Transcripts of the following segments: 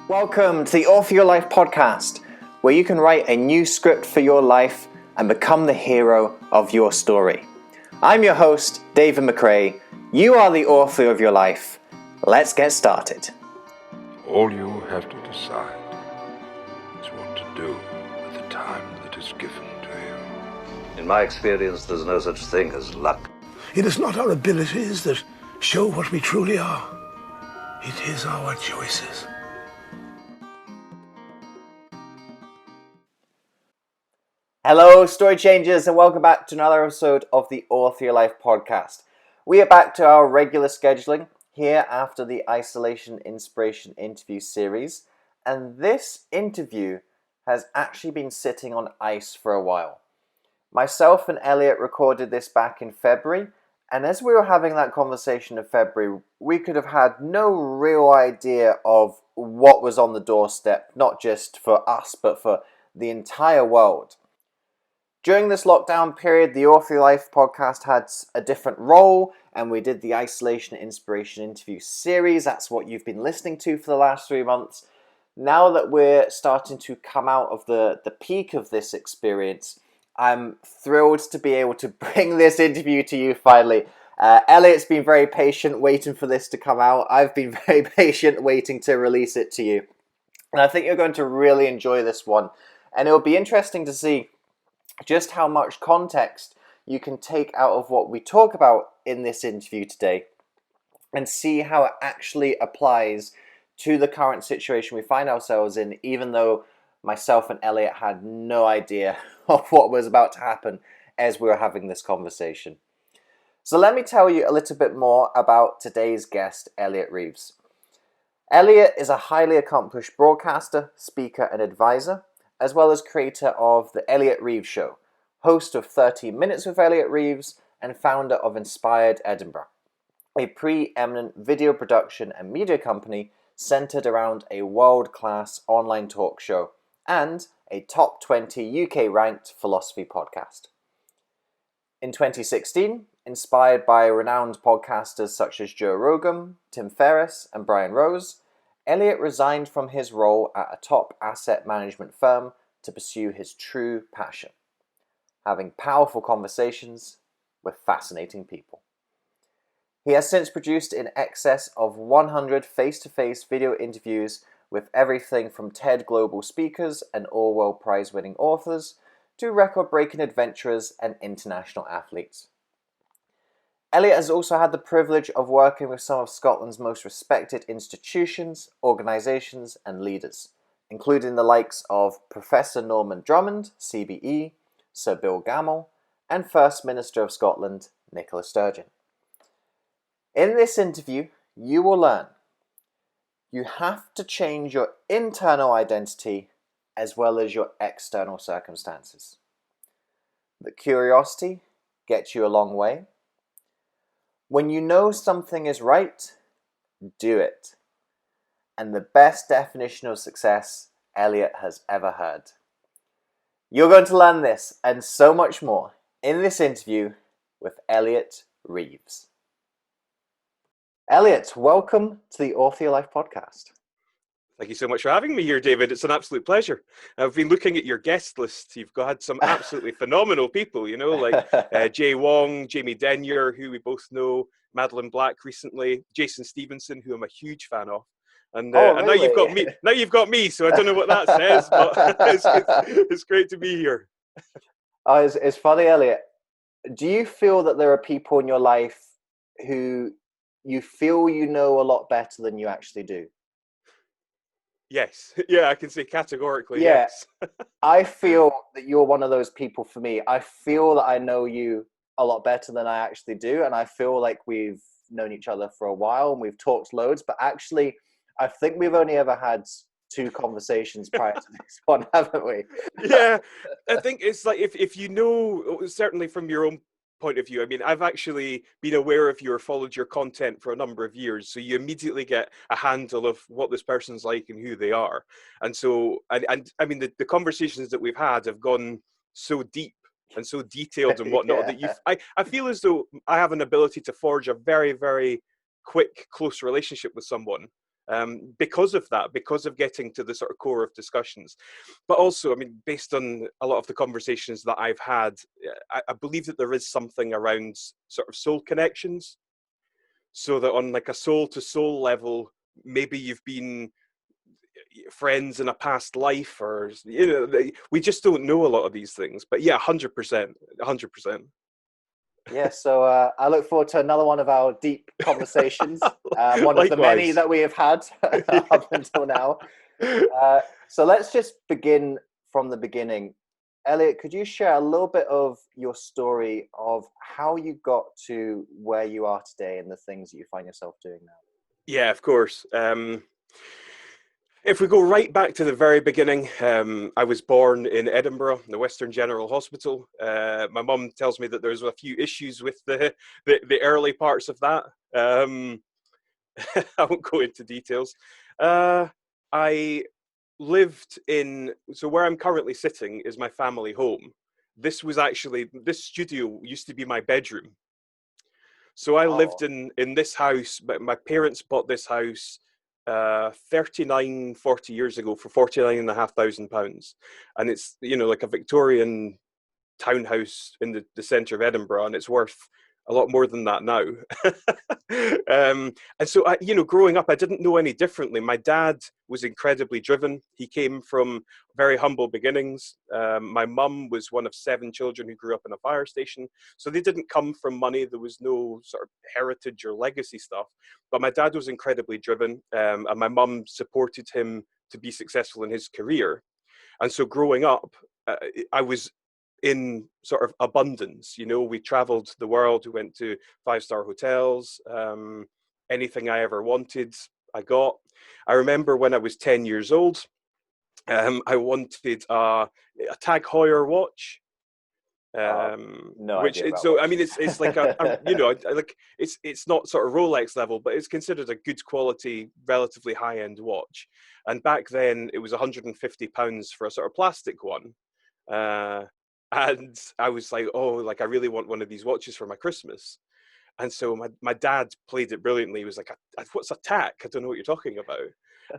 Welcome to the Author Your Life podcast, where you can write a new script for your life and become the hero of your story. I'm your host, David McRae. You are the author of your life. Let's get started. All you have to decide is what to do with the time that is given to you. In my experience, there's no such thing as luck. It is not our abilities that show what we truly are. It is our choices. Hello, story changers, and welcome back to another episode of the Author Your Life podcast. We are back to our regular scheduling here after the Isolation Inspiration interview series, and this interview has actually been sitting on ice for a while. Myself and Elliot recorded this back in February, and as we were having that conversation in February, we could have had no real idea of what was on the doorstep, not just for us, but for the entire world. During this lockdown period, the Author Your Life podcast had a different role, and we did the Isolation Inspiration interview series. That's what you've been listening to for the last 3 months. Now that we're starting to come out of the peak of this experience, I'm thrilled to be able to bring this interview to you finally. Elliot's been very patient waiting for this to come out. I've been very patient waiting to release it to you. And I think you're going to really enjoy this one. And it'll be interesting to see just how much context you can take out of what we talk about in this interview today and see how it actually applies to the current situation we find ourselves in, even though myself and Elliot had no idea of what was about to happen as we were having this conversation. So let me tell you a little bit more about today's guest, Elliot Reeves. Elliot is a highly accomplished broadcaster, speaker, and advisor, as well as creator of The Elliot Reeves Show, host of 30 Minutes with Elliot Reeves, and founder of Inspired Edinburgh, a pre-eminent video production and media company centered around a world-class online talk show and a top 20 UK-ranked philosophy podcast. In 2016, inspired by renowned podcasters such as Joe Rogan, Ferriss and Brian Rose, Elliot resigned from his role at a top asset management firm to pursue his true passion, having powerful conversations with fascinating people. He has since produced in excess of 100 face-to-face video interviews with everything from TED Global speakers and Orwell Prize winning authors to record-breaking adventurers and international athletes. Elliot has also had the privilege of working with some of Scotland's most respected institutions, organisations and leaders, including the likes of Prof Norman Drummond CBE, Sir Bill Gammell, and First Minister of Scotland, Nicola Sturgeon. In this interview, you will learn you have to change your internal identity as well as your external circumstances. That curiosity gets you a long way. When you know something is right, do it. And the best definition of success Elliot has ever heard. You're going to learn this and so much more in this interview with Elliot Reeves. Elliot, welcome to the Author Your Life podcast. Thank you so much for having me here, David. It's an absolute pleasure. I've been looking at your guest list. You've had some absolutely phenomenal people, like Jay Wong, Jamie Denyer, who we both know, Madeline Black recently, Jason Stevenson, who I'm a huge fan of. And, really? and now you've got me. Now you've got me, so I don't know what that says, but it's great to be here. It's funny, Elliot. Do you feel that there are people in your life who you feel you know a lot better than you actually do? Yes. Yeah, I can say categorically yes. I I feel that you're one of those people for me. I feel that I know you a lot better than I actually do, and I feel like we've known each other for a while and we've talked loads, but actually I think we've only ever had 2 conversations prior to this one, haven't we? Yeah, I think it's like if you know, certainly from your own point of view, I mean, I've actually been aware of you or followed your content for a number of years, so you immediately get a handle of what this person's like and who they are. And so, and I mean, the conversations that we've had have gone so deep and so detailed and whatnot that I feel as though I have an ability to forge a very, very quick, close relationship with someone. because of that, because of getting to the sort of core of discussions. But also, I mean, based on a lot of the conversations that I've had, I believe that there is something around sort of soul connections. So that on like a soul to soul level, maybe you've been friends in a past life, or we just don't know a lot of these things. But yeah, 100%. Yeah, so I look forward to another one of our deep conversations, one of the many Likewise. that we have had up until now. So let's just begin from the beginning. Elliot, could you share a little bit of your story of how you got to where you are today and the things that you find yourself doing now? Yeah, of course. If we go right back to the very beginning, I was born in Edinburgh, the Western General Hospital. My mum tells me that there's a few issues with the early parts of that. I won't go into details. I lived in, so where I'm currently sitting is my family home. This studio used to be my bedroom. So I lived in this house, but my parents bought this house 40 years ago for £49,500. And it's, like a Victorian townhouse in the centre of Edinburgh, and it's worth a lot more than that now. And so, growing up, I didn't know any differently. My dad was incredibly driven. He came from very humble beginnings. My mum was one of 7 children who grew up in a fire station. So they didn't come from money. There was no sort of heritage or legacy stuff. But my dad was incredibly driven, and my mum supported him to be successful in his career. And so growing up, I was in sort of abundance. We traveled the world, we went to 5-star hotels. Anything I ever wanted, I got. I remember when I was 10 years old, I wanted a Tag Heuer watch. No which idea about so I watches. mean it's like like it's not sort of Rolex level, but it's considered a good quality, relatively high-end watch. And back then it was £150 for a sort of plastic one. And I was like, oh, like I really want one of these watches for my Christmas. And so my dad played it brilliantly. He was like, what's a tack? I don't know what you're talking about.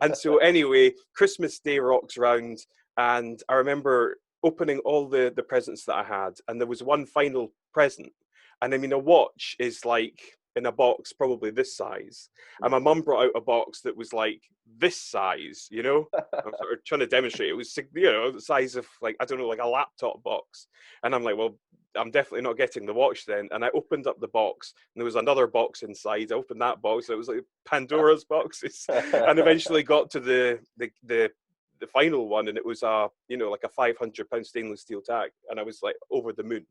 And so anyway, Christmas Day rocks round, and I remember opening all the presents that I had, and there was one final present. And I mean, a watch is like in a box probably this size, and my mum brought out a box that was like this size. I'm sort of trying to demonstrate it was the size of, like, I don't know, like a laptop box. And I'm like, well, I'm definitely not getting the watch then. And I opened up the box, and there was another box inside. I opened that box, it was like Pandora's boxes. And eventually got to the final one, and it was like a £500 stainless steel tag, and I was like over the moon.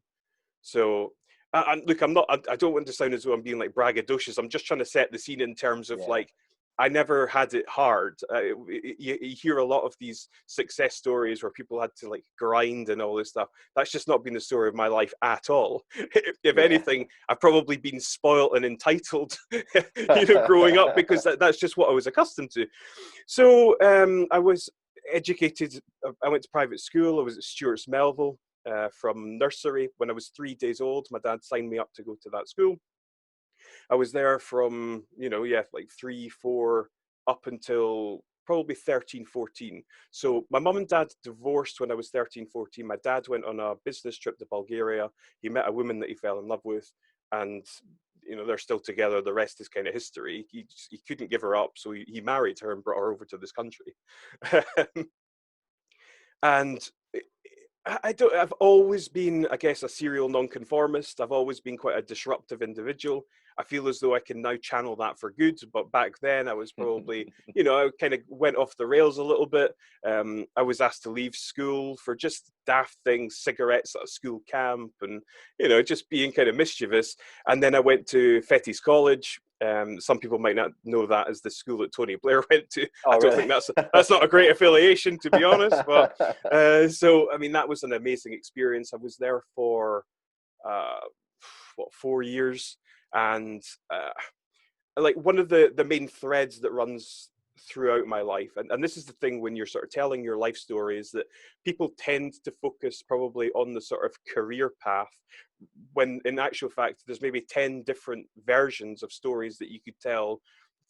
So, and look, I don't want to sound as though I'm being like braggadocious. I'm just trying to set the scene in terms of like, I never had it hard. You hear a lot of these success stories where people had to like grind and all this stuff. That's just not been the story of my life at all. If anything, I've probably been spoiled and entitled, growing up, because that's just what I was accustomed to. So I was educated. I went to private school. I was at Stuart's Melville from nursery. When I was 3 days old, my dad signed me up to go to that school. I was there from, like 3, 4, up until probably 13, 14. So my mum and dad divorced when I was 13, 14. My dad went on a business trip to Bulgaria. He met a woman that he fell in love with, and they're still together. The rest is kind of history. He couldn't give her up, so he married her and brought her over to this country. And I've always been, I guess, a serial nonconformist. I've always been quite a disruptive individual. I feel as though I can now channel that for good. But back then I was probably, I kind of went off the rails a little bit. I was asked to leave school for just daft things, cigarettes at a school camp, and, just being kind of mischievous. And then I went to Fettes College. Some people might not know that as the school that Tony Blair went to. I don't think that's not a great affiliation, to be honest. But so, I mean, that was an amazing experience. I was there for 4 years, and like one of the main threads that runs throughout my life, and this is the thing when you're sort of telling your life story, is that people tend to focus probably on the sort of career path, when in actual fact there's maybe 10 different versions of stories that you could tell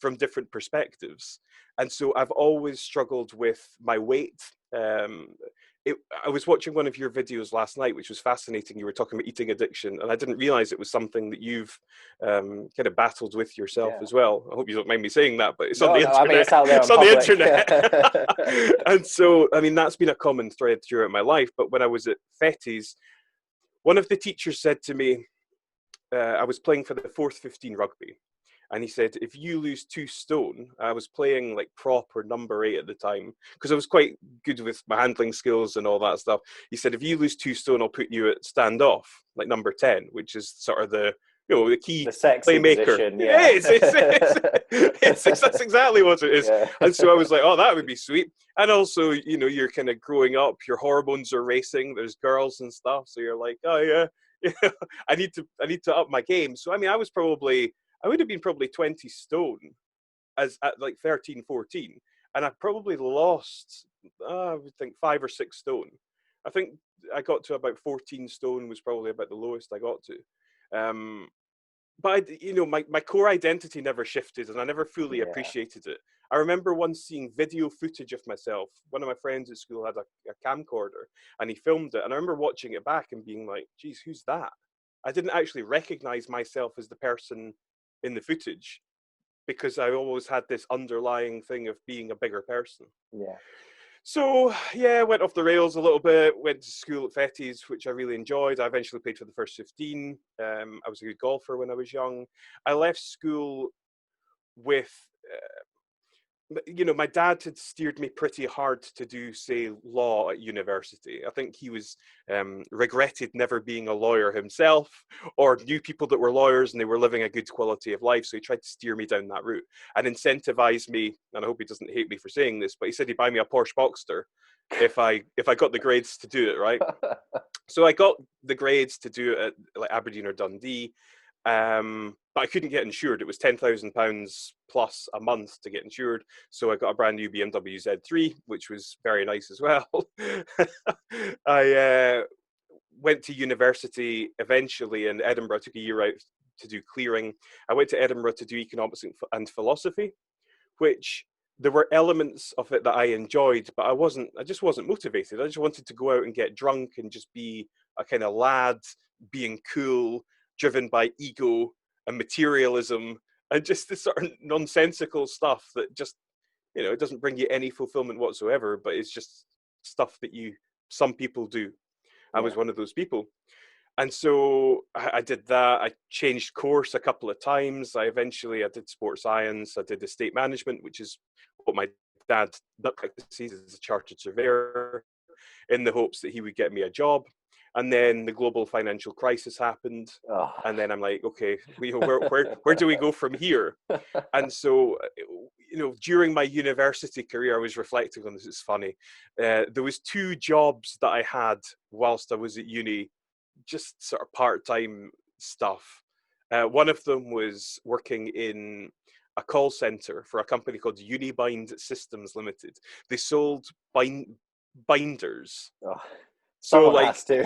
from different perspectives. And so I've always struggled with my weight. I was watching one of your videos last night, which was fascinating. You were talking about eating addiction, and I didn't realize it was something that you've kind of battled with yourself as well. I hope you don't mind me saying that, but it's on the internet. I mean, it's out there It's on on the public. internet. And so, I mean, that's been a common thread throughout my life. But when I was at Fetties, one of the teachers said to me, I was playing for the 4th 15 rugby. And he said, if you lose 2 stone, I was playing like prop or number 8 at the time, because I was quite good with my handling skills and all that stuff. He said, if you lose 2 stone, I'll put you at standoff, like number 10, which is sort of the key, the sexy playmaker. Position, yeah. That's exactly what it is. Yeah. And so I was like, oh, that would be sweet. And also, you're kind of growing up, your hormones are racing, there's girls and stuff. So you're like, oh yeah, I need to up my game. So, I mean, I would have been probably 20 stone at like 13, 14. And I probably lost, I would think 5 or 6 stone. I think I got to about 14 stone was probably about the lowest I got to. But my core identity never shifted, and I never fully appreciated it. I remember once seeing video footage of myself. One of my friends at school had a camcorder, and he filmed it. And I remember watching it back and being like, geez, who's that? I didn't actually recognize myself as the person in the footage, because I always had this underlying thing of being a bigger person. Yeah. So, yeah, went off the rails a little bit, went to school at Fetties, which I really enjoyed. I eventually played for the first 15. I was a good golfer when I was young. I left school with, my dad had steered me pretty hard to do, say, law at university. I think he was regretted never being a lawyer himself, or knew people that were lawyers and they were living a good quality of life. So he tried to steer me down that route and incentivize me. And I hope he doesn't hate me for saying this, but he said he'd buy me a Porsche Boxster if I got the grades to do it, right? So I got the grades to do it at like Aberdeen or Dundee. But I couldn't get insured. It was £10,000 plus a month to get insured. So I got a brand new BMW Z3, which was very nice as well. I went to university eventually in Edinburgh. I took a year out to do clearing. I went to Edinburgh to do economics and philosophy, which there were elements of it that I enjoyed, but I just wasn't motivated. I just wanted to go out and get drunk and just be a kind of lad, being cool, driven by ego and materialism and just this sort of nonsensical stuff that just, it doesn't bring you any fulfillment whatsoever, but it's just stuff that some people do. I was one of those people. And so I did that. I changed course a couple of times. I did sports science. I did estate management, which is what my dad practices as a chartered surveyor, in the hopes that he would get me a job. And then the global financial crisis happened. Oh. And then I'm like, okay, where do we go from here? And so, during my university career, I was reflecting on this. It's funny. There was 2 jobs that I had whilst I was at uni, just sort of part-time stuff. One of them was working in a call center for a company called Unibind Systems Limited. They sold binders. Oh. So has to.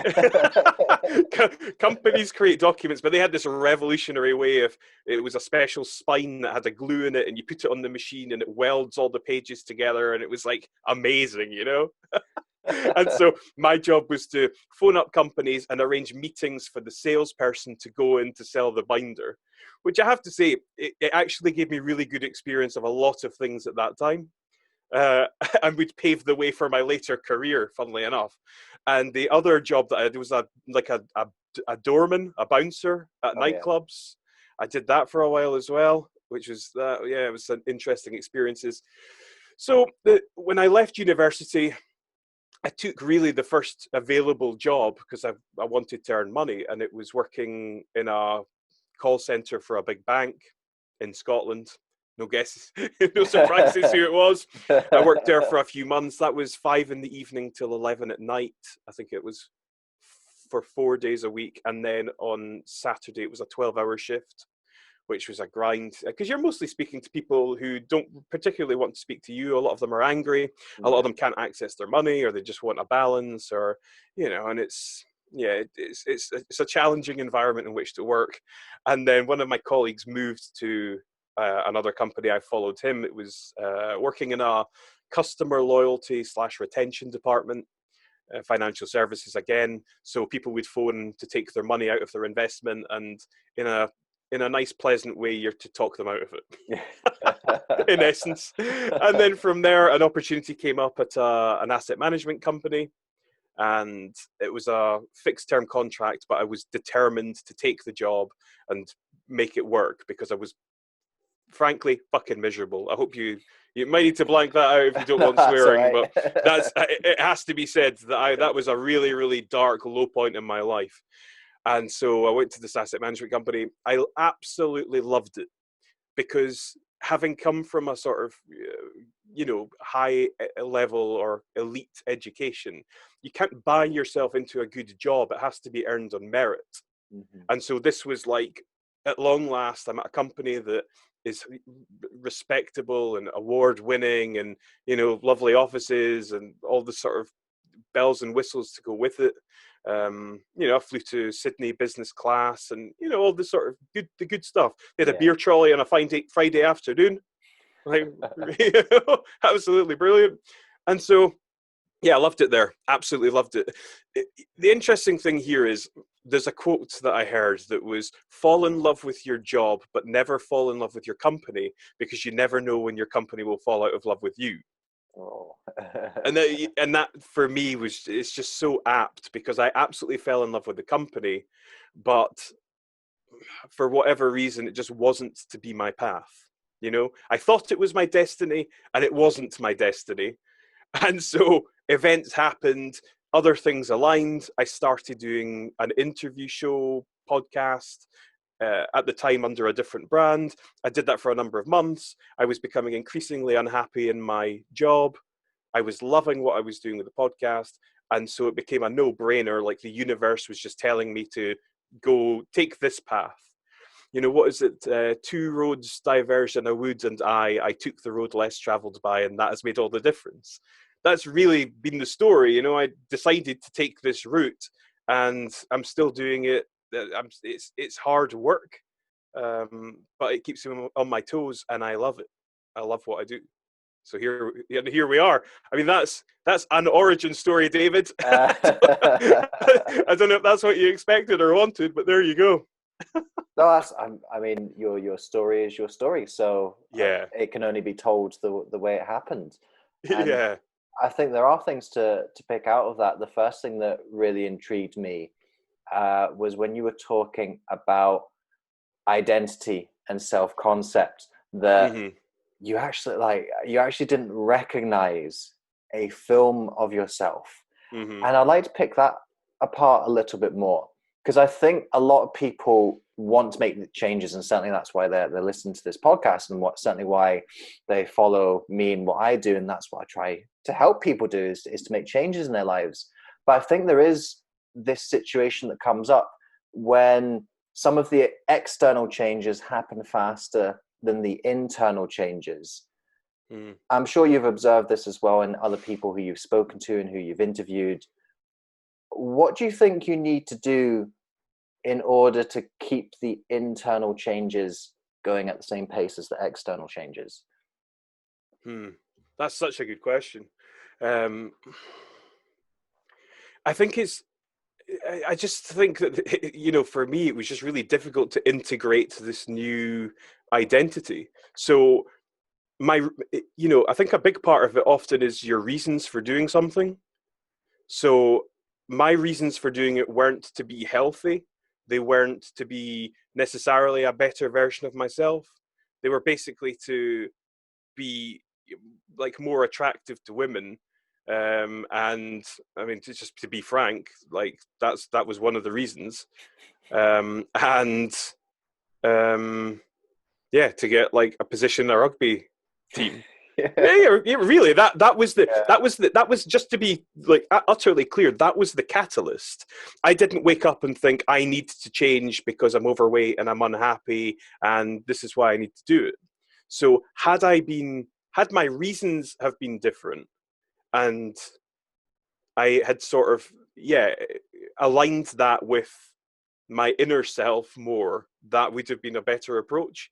Companies create documents, but they had this revolutionary way of, it was a special spine that had a glue in it, and you put it on the machine and it welds all the pages together, and it was like amazing, And so my job was to phone up companies and arrange meetings for the salesperson to go in to sell the binder, which I have to say, it actually gave me really good experience of a lot of things at that time. And would pave the way for my later career, funnily enough. And the other job that I did was a doorman, a bouncer at nightclubs. I did that for a while as well, which was it was an interesting experiences. So when I left university, I took really the first available job because I wanted to earn money, and it was working in a call center for a big bank in Scotland. No guesses, no surprises who it was. I worked there for a few months. That was 5 p.m. till 11 at night. I think it was for 4 days a week. And then on Saturday, it was a 12-hour shift, which was a grind. Because you're mostly speaking to people who don't particularly want to speak to you. A lot of them are angry. A lot of them can't access their money, or they just want a balance, or, and it's a challenging environment in which to work. And then one of my colleagues moved to another company, I followed him. It was working in a customer loyalty / retention department, financial services again. So people would phone to take their money out of their investment, and in a nice, pleasant way, you're to talk them out of it, in essence. And then from there, an opportunity came up at an asset management company. And it was a fixed term contract, but I was determined to take the job and make it work because I was frankly fucking miserable. I hope you might need to blank that out if you don't want swearing, right. but it has to be said that that was a really, really dark low point in my life. And so I went to this asset management company. I absolutely loved it because having come from a sort of high level or elite education, you can't buy yourself into a good job. It has to be earned on merit. Mm-hmm. And so this was like, at long last, I'm at a company that is respectable and award winning, and lovely offices and all the sort of bells and whistles to go with it. I flew to Sydney business class, and all the sort of good stuff. They had a beer trolley on a Friday afternoon. Like, absolutely brilliant. And so, I loved it there. Absolutely loved it. The interesting thing here is there's a quote that I heard that was, fall in love with your job, but never fall in love with your company, because you never know when your company will fall out of love with you. Oh. and that for me it's just so apt, because I absolutely fell in love with the company, but for whatever reason, it just wasn't to be my path. I thought it was my destiny, and it wasn't my destiny. And so events happened, other things aligned. I started doing an interview show podcast, at the time under a different brand. I did that for a number of months. I was becoming increasingly unhappy in my job. I was loving what I was doing with the podcast. And so it became a no-brainer. Like, the universe was just telling me to go take this path. What is it? Two roads diverged in a wood, and I took the road less traveled by, and that has made all the difference. That's really been the story. I decided to take this route, and I'm still doing it. It's hard work, but it keeps me on my toes, and I love it. I love what I do. So here we are. I mean, that's an origin story, David. I don't know if that's what you expected or wanted, but there you go. No, I mean, your story is your story, so it can only be told the way it happened. And I think there are things to pick out of that. The first thing that really intrigued me was when you were talking about identity and self-concept, that you actually didn't recognize a film of yourself. And I'd like to pick that apart a little bit more, because I think a lot of people want to make changes, and certainly that's why they're listening to this podcast, and certainly why they follow me and what I do, and that's what I try to help people do is to make changes in their lives. But I think there is this situation that comes up when some of the external changes happen faster than the internal changes. I'm sure you've observed this as well in other people who you've spoken to and who you've interviewed. What do you think you need to do in order to keep the internal changes going at the same pace as the external changes? That's such a good question. I think I just think that, for me, it was just really difficult to integrate this new identity. So I think a big part of it often is your reasons for doing something. So my reasons for doing it weren't to be healthy. They weren't to be necessarily a better version of myself. They were basically to be like more attractive to women. And I mean, to be frank, like that was one of the reasons. To get like a position in a rugby team. Really, that was just to be like utterly clear. That was the catalyst. I didn't wake up and think I need to change because I'm overweight and I'm unhappy, and this is why I need to do it. So had my reasons have been different, and I had sort of aligned that with my inner self more, that would have been a better approach.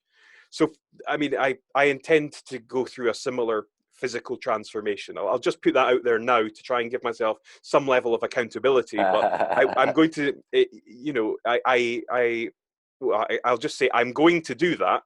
So, I mean, I intend to go through a similar physical transformation. I'll just put that out there now to try and give myself some level of accountability. But I'm going to, you know, I'll just say I'm going to do that.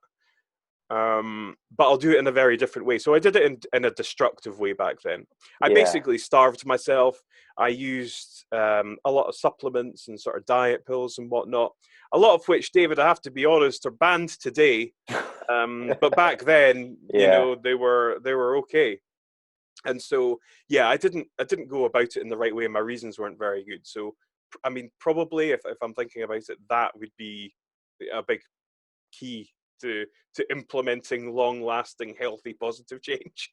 But I'll do it in a very different way. So I did it in a destructive way back then. I basically starved myself. I used a lot of supplements and sort of diet pills and whatnot. A lot of which, David, I have to be honest, are banned today. But back then, you know, they were okay. And so, yeah, I didn't go about it in the right way, and my reasons weren't very good. So, I mean, probably if I'm thinking about it, that would be a big key to implementing long-lasting, healthy, positive change.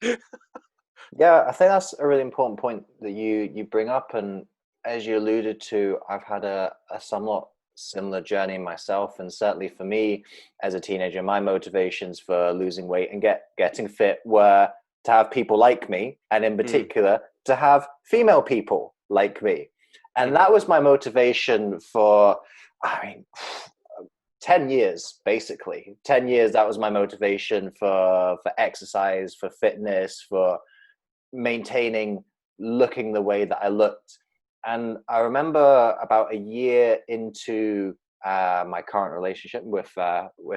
Yeah, I think that's a really important point that you bring up. And as you alluded to, I've had a somewhat similar journey myself. And certainly for me as a teenager, my motivations for losing weight and getting fit were to have people like me, and in particular, to have female people like me. And that was my motivation for, I mean, 10 years, basically. 10 years, that was my motivation for exercise, for fitness, for maintaining looking the way that I looked. And I remember about a year into my current relationship with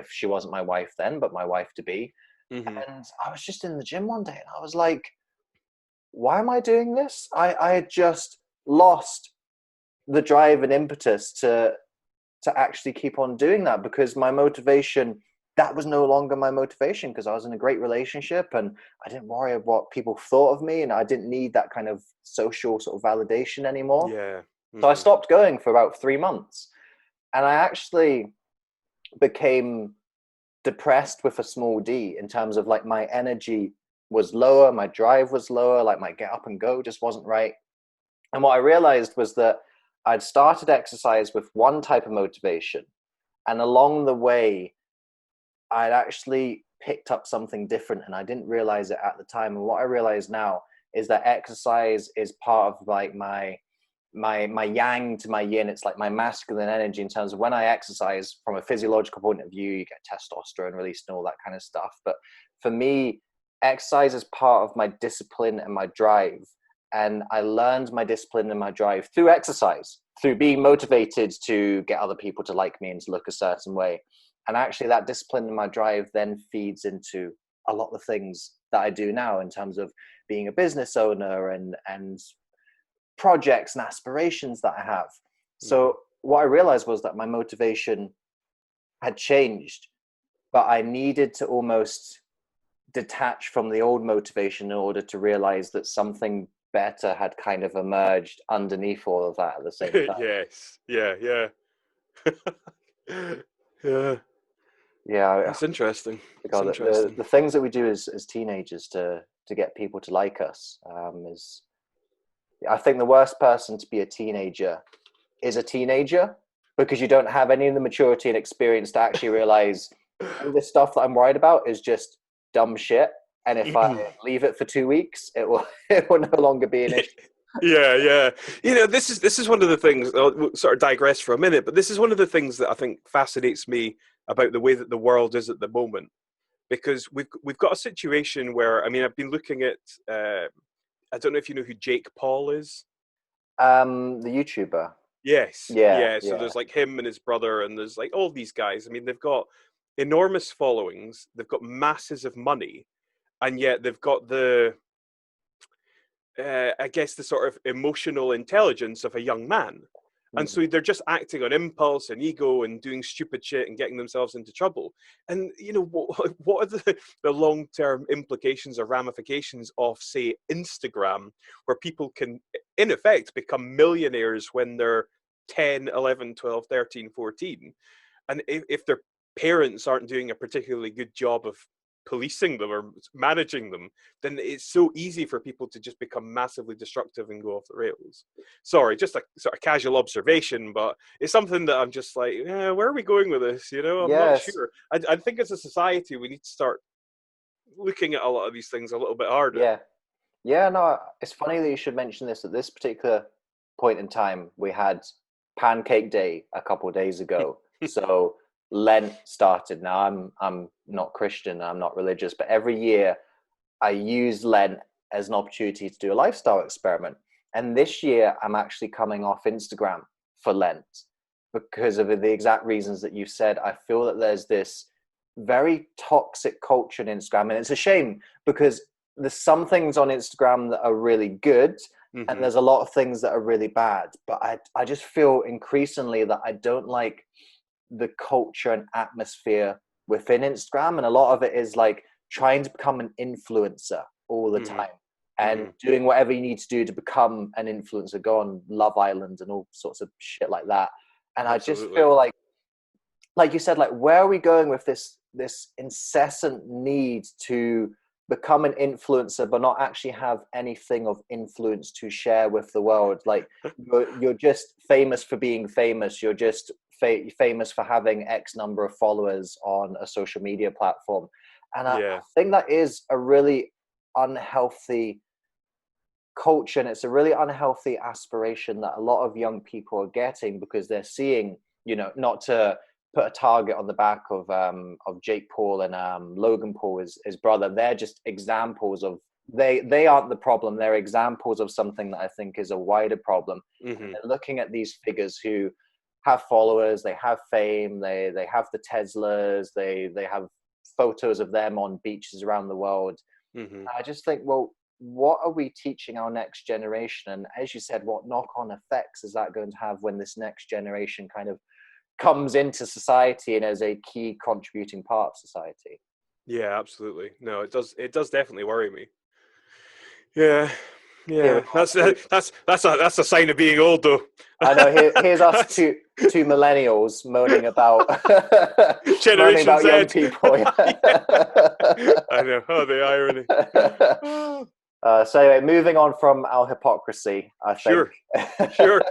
she wasn't my wife then, but my wife to be. And I was just in the gym one day and I was like, why am I doing this? I had just lost the drive and impetus to actually keep on doing that, because my motivation, that was no longer my motivation, because I was in a great relationship and I didn't worry about what people thought of me, and I didn't need that kind of social sort of validation anymore. Yeah. So I stopped going for about 3 months, and I actually became depressed with a small d, in terms of like my energy was lower, my drive was lower, like my get up and go just wasn't right. And what I realized was that I'd started exercise with one type of motivation, and along the way I'd actually picked up something different, and I didn't realize it at the time. And what I realize now is that exercise is part of like my yang to my yin. It's like my masculine energy, in terms of when I exercise from a physiological point of view, you get testosterone released and all that kind of stuff. But for me, exercise is part of my discipline and my drive. And I learned my discipline and my drive through exercise, through being motivated to get other people to like me and to look a certain way. And actually that discipline and my drive then feeds into a lot of things that I do now, in terms of being a business owner and projects and aspirations that I have. So what I realized was that my motivation had changed, but I needed to almost detach from the old motivation in order to realize that something better had kind of emerged underneath all of that at the same time. Yes. Yeah. Yeah. That's interesting. God, the things that we do as teenagers to get people to like us is, I think the worst person to be a teenager is a teenager, because you don't have any of the maturity and experience to actually realize all this stuff that I'm worried about is just dumb shit. And if I leave it for 2 weeks, it will no longer be an issue. Yeah. You know, this is one of the things. I'll sort of digress for a minute, but this is one of the things that I think fascinates me about the way that the world is at the moment, because we've got a situation where, I mean, I've been looking at. I don't know if you know who Jake Paul is. The YouTuber. Yes. Yeah. So there's like him and his brother, and there's like all these guys. I mean, they've got enormous followings. They've got masses of money, and yet they've got the, I guess, the sort of emotional intelligence of a young man. And so they're just acting on impulse and ego and doing stupid shit and getting themselves into trouble. And, you know, what are the long-term implications or ramifications of, say, Instagram, where people can, in effect, become millionaires when they're 10, 11, 12, 13, 14? And if their parents aren't doing a particularly good job of policing them or managing them, then it's so easy for people to just become massively destructive and go off the rails. Sorry, just a sort of casual observation, but it's something that I'm just like, where are we going with this? You know, I'm not sure. I think as a society, we need to start looking at a lot of these things a little bit harder. Yeah, no, it's funny that you should mention this. At this particular point in time, we had Pancake Day a couple of days ago. So Lent started. Now I'm not Christian, I'm not religious, but every year I use Lent as an opportunity to do a lifestyle experiment. And this year I'm actually coming off Instagram for Lent because of the exact reasons that you said. I feel that there's this very toxic culture in Instagram, and it's a shame because there's some things on Instagram that are really good, and there's a lot of things that are really bad. But I just feel increasingly that I don't like the culture and atmosphere within Instagram, and a lot of it is like trying to become an influencer all the time and doing whatever you need to do to become an influencer, go on Love Island and all sorts of shit like that. And Absolutely. I just feel like you said, like, where are we going with this incessant need to become an influencer but not actually have anything of influence to share with the world? Like, you're just famous for being famous. You're just famous for having X number of followers on a social media platform. And I think that is a really unhealthy culture, and it's a really unhealthy aspiration that a lot of young people are getting because they're seeing, you know, not to put a target on the back of Jake Paul and Logan Paul, his brother. They're just examples of, they aren't the problem. They're examples of something that I think is a wider problem. And they're looking at these figures who have followers, they have fame, they have the Teslas, they have photos of them on beaches around the world. I just think, well, what are we teaching our next generation? And as you said, what knock-on effects is that going to have when this next generation kind of comes into society and as a key contributing part of society? Yeah, absolutely. No, it does definitely worry me. Yeah. That's a sign of being old, though. I know. Here's us two millennials moaning about Generation Z. young people. I know. Oh, the irony. So anyway, moving on from our hypocrisy, I think. Sure.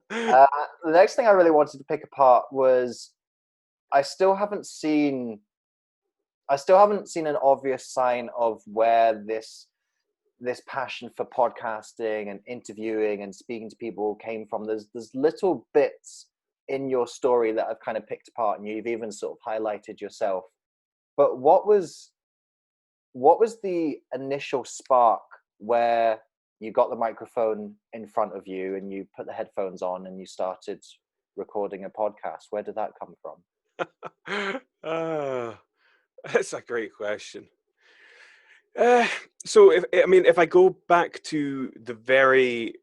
The next thing I really wanted to pick apart was I still haven't seen an obvious sign of where this passion for podcasting and interviewing and speaking to people came from. There's little bits in your story that I've kind of picked apart, and you've even sort of highlighted yourself. But what was the initial spark where you got the microphone in front of you and you put the headphones on and you started recording a podcast? Where did that come from? That's a great question. So if I go back to the very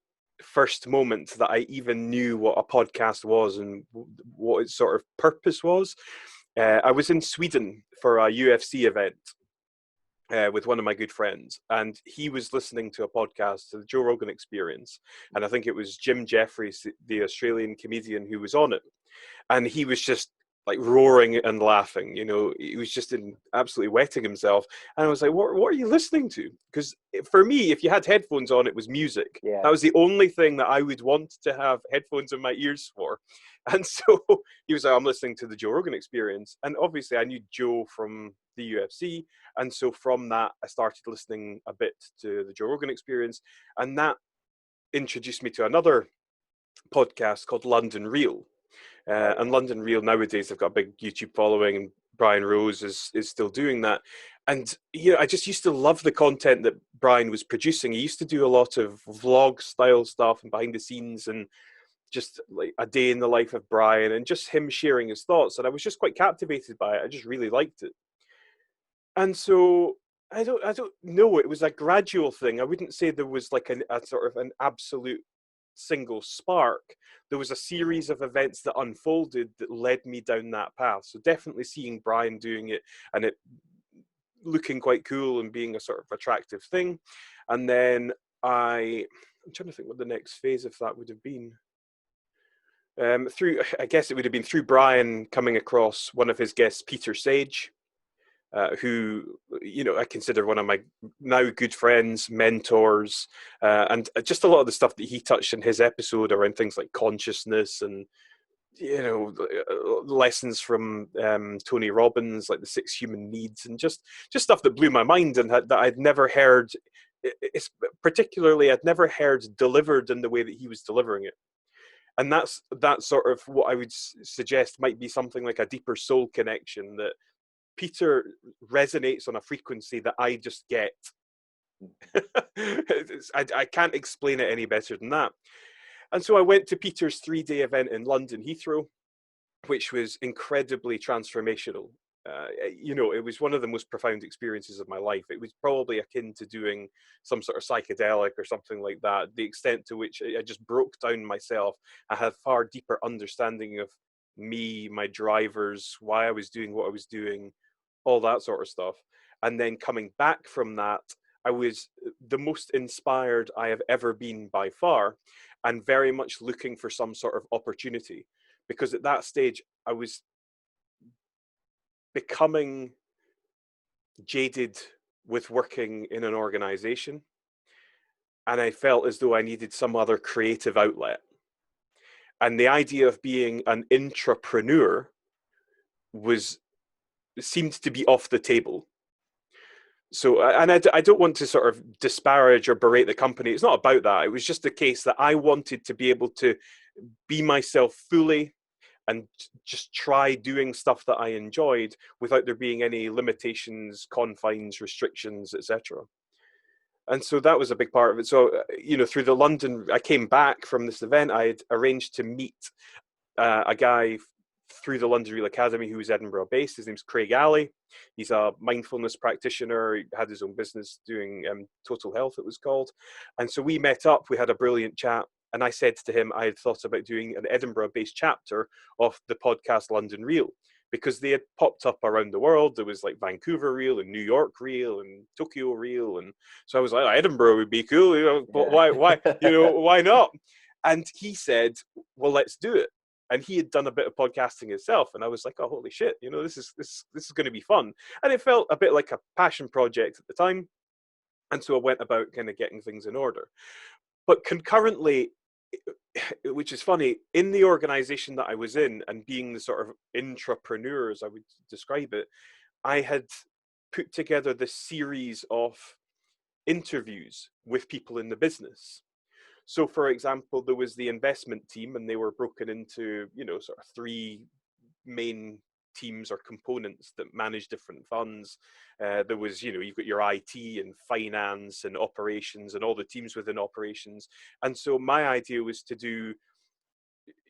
first moment that I even knew what a podcast was and what its sort of purpose was, I was in Sweden for a UFC event with one of my good friends, and he was listening to a podcast, the Joe Rogan Experience, and I think it was Jim Jeffries, the Australian comedian, who was on it, and he was just like roaring and laughing. You know, he was just absolutely wetting himself. And I was like, what are you listening to? Because for me, if you had headphones on, it was music. Yeah. That was the only thing that I would want to have headphones in my ears for. And so he was like, I'm listening to the Joe Rogan Experience. And obviously I knew Joe from the UFC. And so from that, I started listening a bit to the Joe Rogan Experience. And that introduced me to another podcast called London Real. And London Real nowadays, they've got a big YouTube following, and Brian Rose is still doing that. And I just used to love the content that Brian was producing. He used to do a lot of vlog style stuff and behind the scenes, and just like a day in the life of Brian, and just him sharing his thoughts. And I was just quite captivated by it. I just really liked it. And so I don't know. It was a gradual thing. I wouldn't say there was like a sort of an absolute single spark. There was a series of events that unfolded that led me down that path. So definitely seeing Brian doing it and it looking quite cool and being a sort of attractive thing. And then I'm trying to think what the next phase of that would have been. I guess it would have been through Brian coming across one of his guests, Peter Sage, who, I consider one of my now good friends, mentors, and just a lot of the stuff that he touched in his episode around things like consciousness and, lessons from Tony Robbins, like the 6 human needs, and just stuff that blew my mind and that I'd never heard, particularly I'd never heard delivered in the way that he was delivering it. And that's sort of what I would suggest might be something like a deeper soul connection, that Peter resonates on a frequency that I just get. I can't explain it any better than that. And so I went to Peter's 3-day event in London Heathrow, which was incredibly transformational. It was one of the most profound experiences of my life. It was probably akin to doing some sort of psychedelic or something like that. The extent to which I just broke down myself. I had far deeper understanding of me, my drivers, why I was doing what I was doing, all that sort of stuff. And then coming back from that, I was the most inspired I have ever been by far, and very much looking for some sort of opportunity. Because at that stage, I was becoming jaded with working in an organization, and I felt as though I needed some other creative outlet. And the idea of being an intrapreneur seemed to be off the table. So, and I don't want to sort of disparage or berate the company. It's not about that. It was just the case that I wanted to be able to be myself fully and just try doing stuff that I enjoyed without there being any limitations, confines, restrictions, etc. And so that was a big part of it. So, through the London, I came back from this event. I had arranged to meet a guy through the London Real Academy who was Edinburgh based. His name's Craig Alley. He's a mindfulness practitioner. He had his own business doing Total Health, it was called. And so we met up, we had a brilliant chat. And I said to him, I had thought about doing an Edinburgh-based chapter of the podcast London Real, because they had popped up around the world. There was like Vancouver Real and New York Real and Tokyo Real. And so I was like, Edinburgh would be cool. But why, why not? And he said, well, let's do it. And he had done a bit of podcasting himself, and I was like, "Oh, holy shit! This is going to be fun." And it felt a bit like a passion project at the time, and so I went about kind of getting things in order. But concurrently, which is funny, in the organization that I was in, and being the sort of intrapreneur, as I would describe it, I had put together this series of interviews with people in the business. So, for example, there was the investment team, and they were broken into, sort of 3 main teams or components that manage different funds. There was, you've got your IT and finance and operations and all the teams within operations. And so my idea was to do,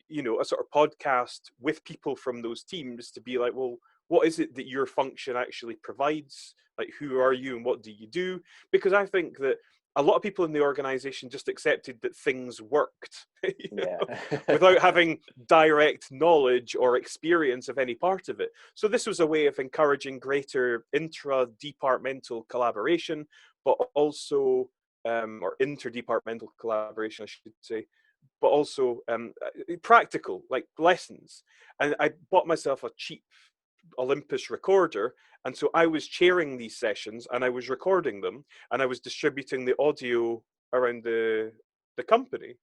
a sort of podcast with people from those teams to be like, well, what is it that your function actually provides? Like, who are you and what do you do? Because I think that a lot of people in the organization just accepted that things worked without having direct knowledge or experience of any part of it. So this was a way of encouraging greater intra-departmental collaboration, but also, or interdepartmental collaboration, I should say, but also practical, like lessons. And I bought myself a cheap Olympus recorder, and so I was chairing these sessions and I was recording them and I was distributing the audio around the company.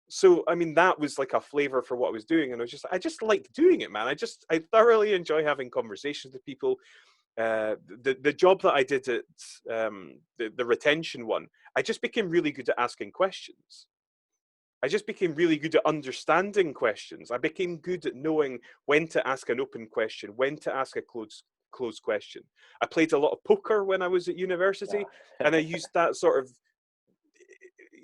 So I mean, that was like a flavor for what I was doing, and I just like doing it, man. I thoroughly enjoy having conversations with people. The job that I did at the retention one, I just became really good at asking questions. I just became really good at understanding questions. I became good at knowing when to ask an open question, when to ask a closed question. I played a lot of poker when I was at university, and I used that sort of,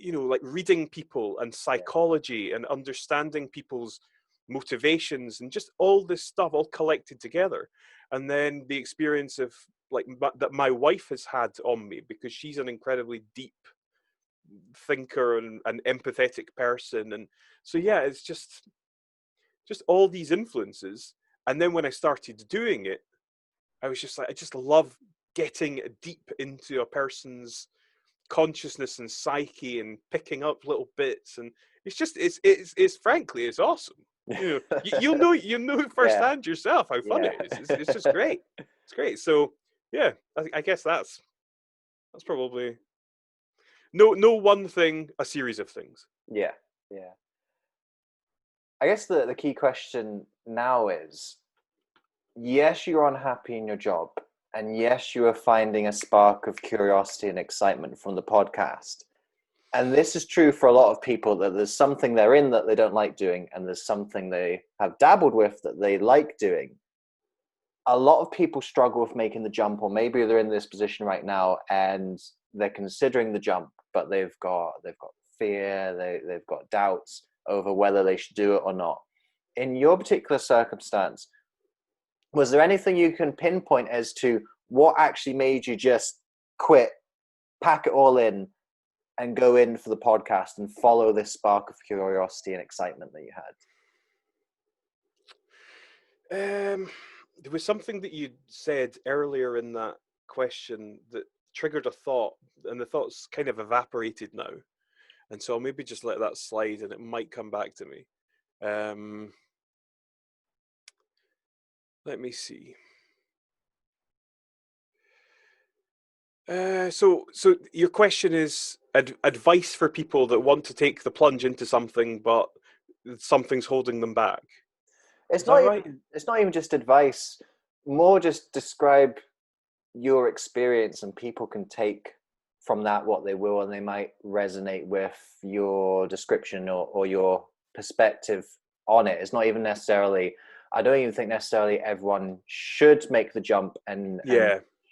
like reading people and psychology and understanding people's motivations and just all this stuff all collected together. And then the experience of that my wife has had on me, because she's an incredibly deep thinker and an empathetic person, and so it's just all these influences. And then when I started doing it, I was just like, I just love getting deep into a person's consciousness and psyche and picking up little bits, and it's frankly, it's awesome. You'll know firsthand yourself how fun it is. It's just great. It's great. So I guess that's probably no one thing, a series of things. Yeah. I guess the key question now is, yes, you're unhappy in your job, and yes, you are finding a spark of curiosity and excitement from the podcast. And this is true for a lot of people, that there's something they're in that they don't like doing, and there's something they have dabbled with that they like doing. A lot of people struggle with making the jump, or maybe they're in this position right now and they're considering the jump, but they've got fear, they've got doubts over whether they should do it or not. In your particular circumstance, was there anything you can pinpoint as to what actually made you just quit, pack it all in, and go in for the podcast and follow this spark of curiosity and excitement that you had? There was something that you said earlier in that question that triggered a thought, and the thought's kind of evaporated now. And so I'll maybe just let that slide, and it might come back to me. Let me see. So your question is advice for people that want to take the plunge into something, but something's holding them back. It's not even just advice, more just describe your experience, and people can take from that what they will, and they might resonate with your description or your perspective on it. It's not even necessarily, I don't even think necessarily everyone should make the jump and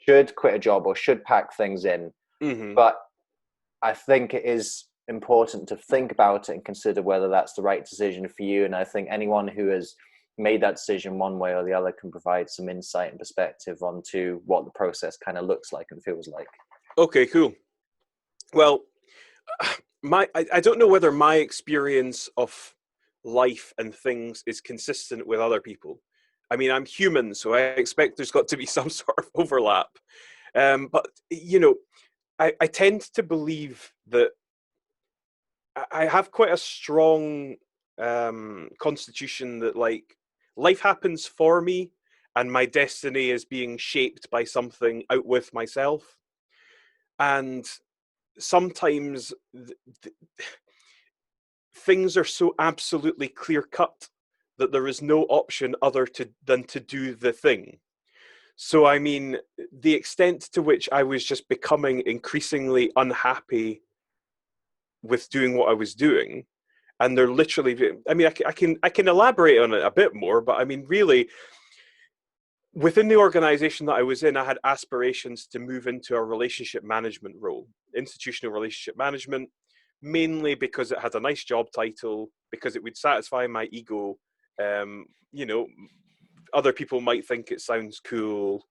should quit a job or should pack things in. Mm-hmm. But I think it is important to think about it and consider whether that's the right decision for you. And I think anyone who has made that decision one way or the other can provide some insight and perspective onto what the process kind of looks like and feels like. Okay, cool. Well, I don't know whether my experience of life and things is consistent with other people. I mean, I'm human, so I expect there's got to be some sort of overlap. But, you know, I tend to believe that I have quite a strong constitution that, like, life happens for me and my destiny is being shaped by something out with myself. And sometimes things are so absolutely clear-cut that there is no option other than to do the thing. So, I mean, the extent to which I was just becoming increasingly unhappy with doing what I was doing, and they're literally, I mean, I can elaborate on it a bit more, but I mean, really, within the organization that I was in, I had aspirations to move into a relationship management role, institutional relationship management, mainly because it had a nice job title, because it would satisfy my ego. You know, other people might think it sounds cool,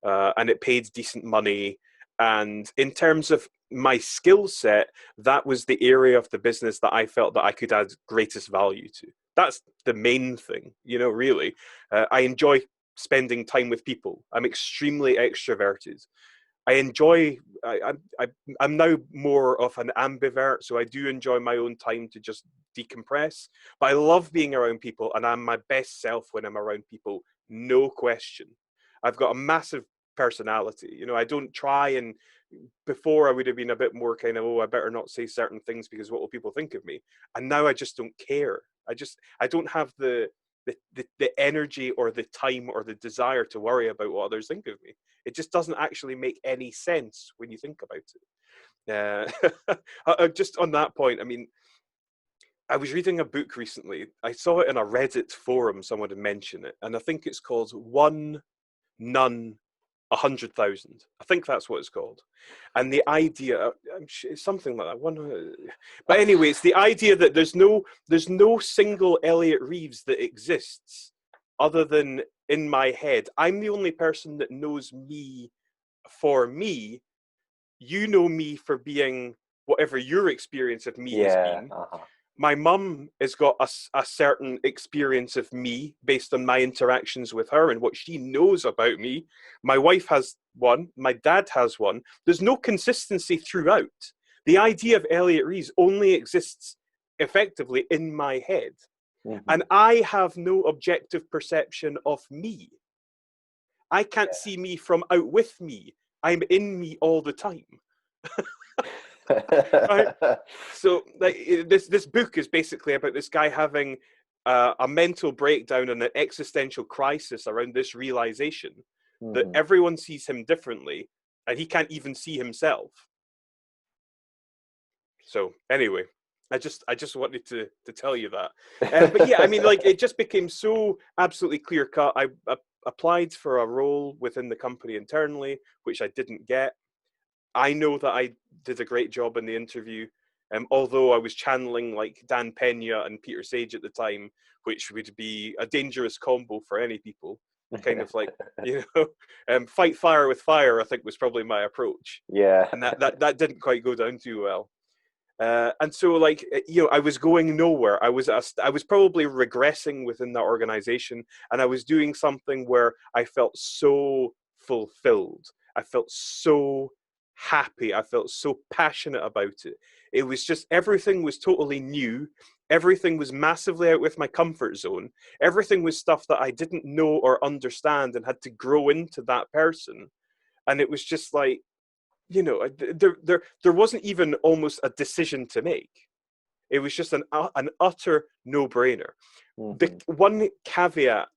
and it paid decent money. And in terms of my skill set, that was the area of the business that I felt that I could add greatest value to. That's the main thing, you know, really. I enjoy spending time with people. I'm extremely extroverted. I enjoy, I'm now more of an ambivert, so I do enjoy my own time to just decompress. But I love being around people, and I'm my best self when I'm around people, no question. I've got a massive personality. You know, I don't try and, before I would have been a bit more kind of, oh, I better not say certain things because what will people think of me? And now I just don't care. I don't have the energy or the time or the desire to worry about what others think of me. It just doesn't actually make any sense when you think about it. Just on that point, I mean, I was reading a book recently. I saw it in a Reddit forum, someone had mentioned it, and I think it's called One, None, 100,000. I think that's what it's called. And the idea, it's something like that. But anyway, it's the idea that there's no single Elliot Reeves that exists other than in my head. I'm the only person that knows me for me. You know me for being whatever your experience of me has been. My mum has got a certain experience of me based on my interactions with her and what she knows about me. My wife has one. My dad has one. There's no consistency throughout. The idea of Elliot Reeves only exists effectively in my head. Mm-hmm. And I have no objective perception of me. I can't see me from out with me. I'm in me all the time. Right? So like, this book is basically about this guy having a mental breakdown and an existential crisis around this realization that everyone sees him differently and he can't even see himself. So anyway, I just wanted to tell you that. But yeah, I mean, like, it just became so absolutely clear cut. I applied for a role within the company internally, which I didn't get. I know that I did a great job in the interview, although I was channeling like Dan Pena and Peter Sage at the time, which would be a dangerous combo for any people. Kind of like, fight fire with fire, I think, was probably my approach. Yeah. And that didn't quite go down too well. And so, like, I was going nowhere. I was probably regressing within that organization, and I was doing something where I felt so fulfilled. I felt so happy. I felt so passionate about it. It was just, everything was totally new. Everything was massively out with my comfort zone. Everything was stuff that I didn't know or understand and had to grow into that person. And it was just like, there wasn't even almost a decision to make. It was just an utter no-brainer. Mm-hmm. The one caveat,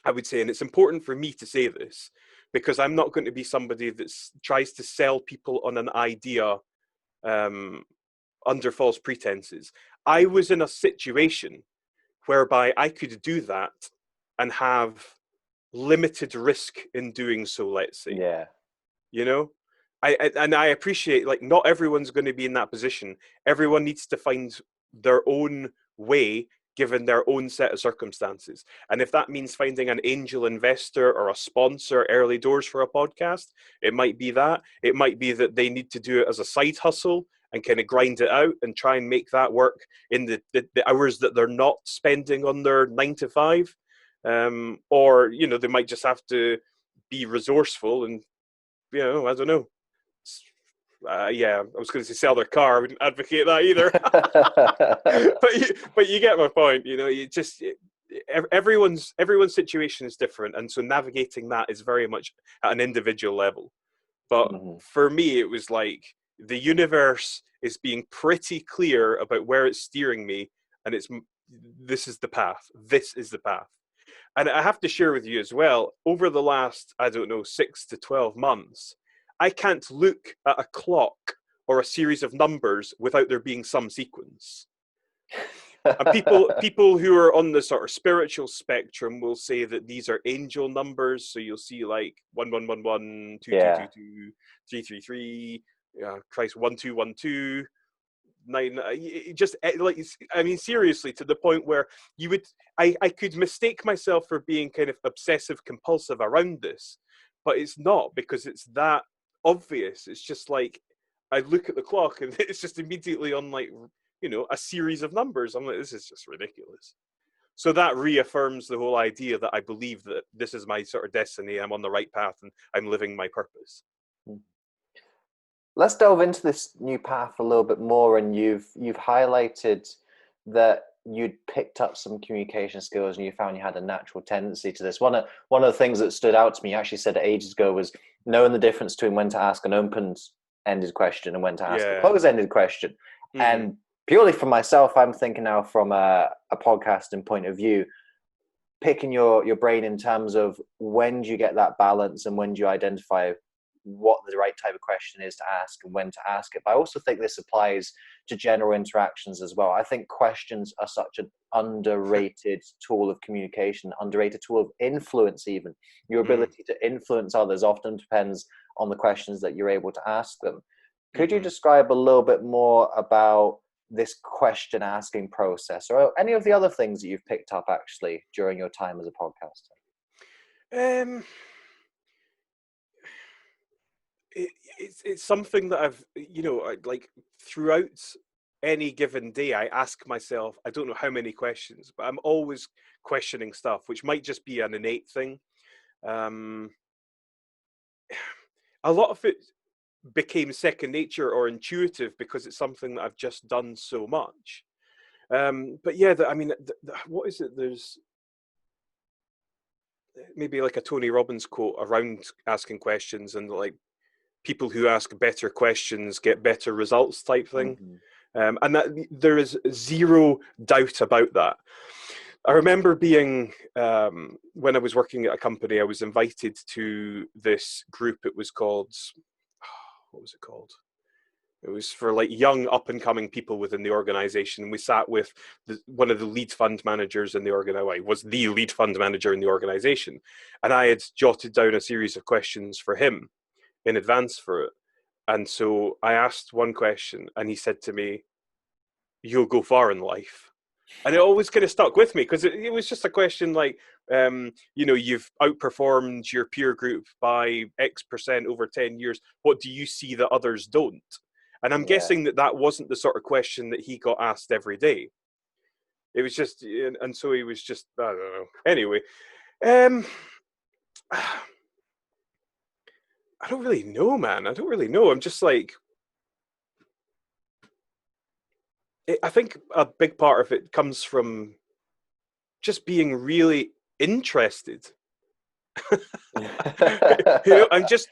I would say, and it's important for me to say this, because I'm not going to be somebody that tries to sell people on an idea under false pretenses. I was in a situation whereby I could do that and have limited risk in doing so, let's say. Yeah. I appreciate, like, not everyone's going to be in that position. Everyone needs to find their own way given their own set of circumstances. And if that means finding an angel investor or a sponsor early doors for a podcast, it might be that. It might be that they need to do it as a side hustle and kind of grind it out and try and make that work in the hours that they're not spending on their 9 to 5. Or, they might just have to be resourceful and, I don't know. I was going to say sell their car. I wouldn't advocate that either. but you get my point. Everyone's situation is different, and so navigating that is very much at an individual level. But for me, it was like the universe is being pretty clear about where it's steering me, and this is the path. This is the path. And I have to share with you as well, over the last, 6 to 12 months, I can't look at a clock or a series of numbers without there being some sequence. And people who are on the sort of spiritual spectrum will say that these are angel numbers. So you'll see like 1111, 2222, 333, Christ 1212, 9. Just like, I mean, seriously, to the point where I could mistake myself for being kind of obsessive compulsive around this, but it's not, because it's that obvious. It's just like I look at the clock and it's just immediately on, like, a series of numbers. I'm like, this is just ridiculous. So that reaffirms the whole idea that I believe that this is my sort of destiny. I'm on the right path and I'm living my purpose. Let's delve into this new path a little bit more. And you've highlighted that you'd picked up some communication skills and you found you had a natural tendency to this. One of the things that stood out to me, you actually said it ages ago, was knowing the difference between when to ask an open-ended question and when to ask a closed-ended question. And purely for myself, I'm thinking now from a podcasting point of view, picking your brain in terms of when do you get that balance and when do you identify what the right type of question is to ask and when to ask it. But I also think this applies to general interactions as well. I think questions are such an underrated tool of communication, underrated tool of influence even. Your ability to influence others often depends on the questions that you're able to ask them. Could you describe a little bit more about this question asking process, or any of the other things that you've picked up actually during your time as a podcaster? It's something that I've, like, throughout any given day, I ask myself, I don't know how many questions, but I'm always questioning stuff, which might just be an innate thing. A lot of it became second nature or intuitive because it's something that I've just done so much. But yeah, what is it? There's maybe like a Tony Robbins quote around asking questions, and like, people who ask better questions get better results type thing. And that there is zero doubt about that. I remember being, when I was working at a company, I was invited to this group. It was called, what was it called? It was for like young up and coming people within the organization. We sat with one of the lead fund managers in the organization. Well, was the lead fund manager in the organization, and I had jotted down a series of questions for him in advance for it. And so I asked one question, and he said to me, "You'll go far in life." And it always kind of stuck with me because it was just a question like, you've outperformed your peer group by X% over 10 years. What do you see that others don't? And I'm guessing that wasn't the sort of question that he got asked every day. It was just, and so he was just, I don't know. Anyway, I don't really know, man. I don't really know. I'm just like, I think a big part of it comes from just being really interested. I'm just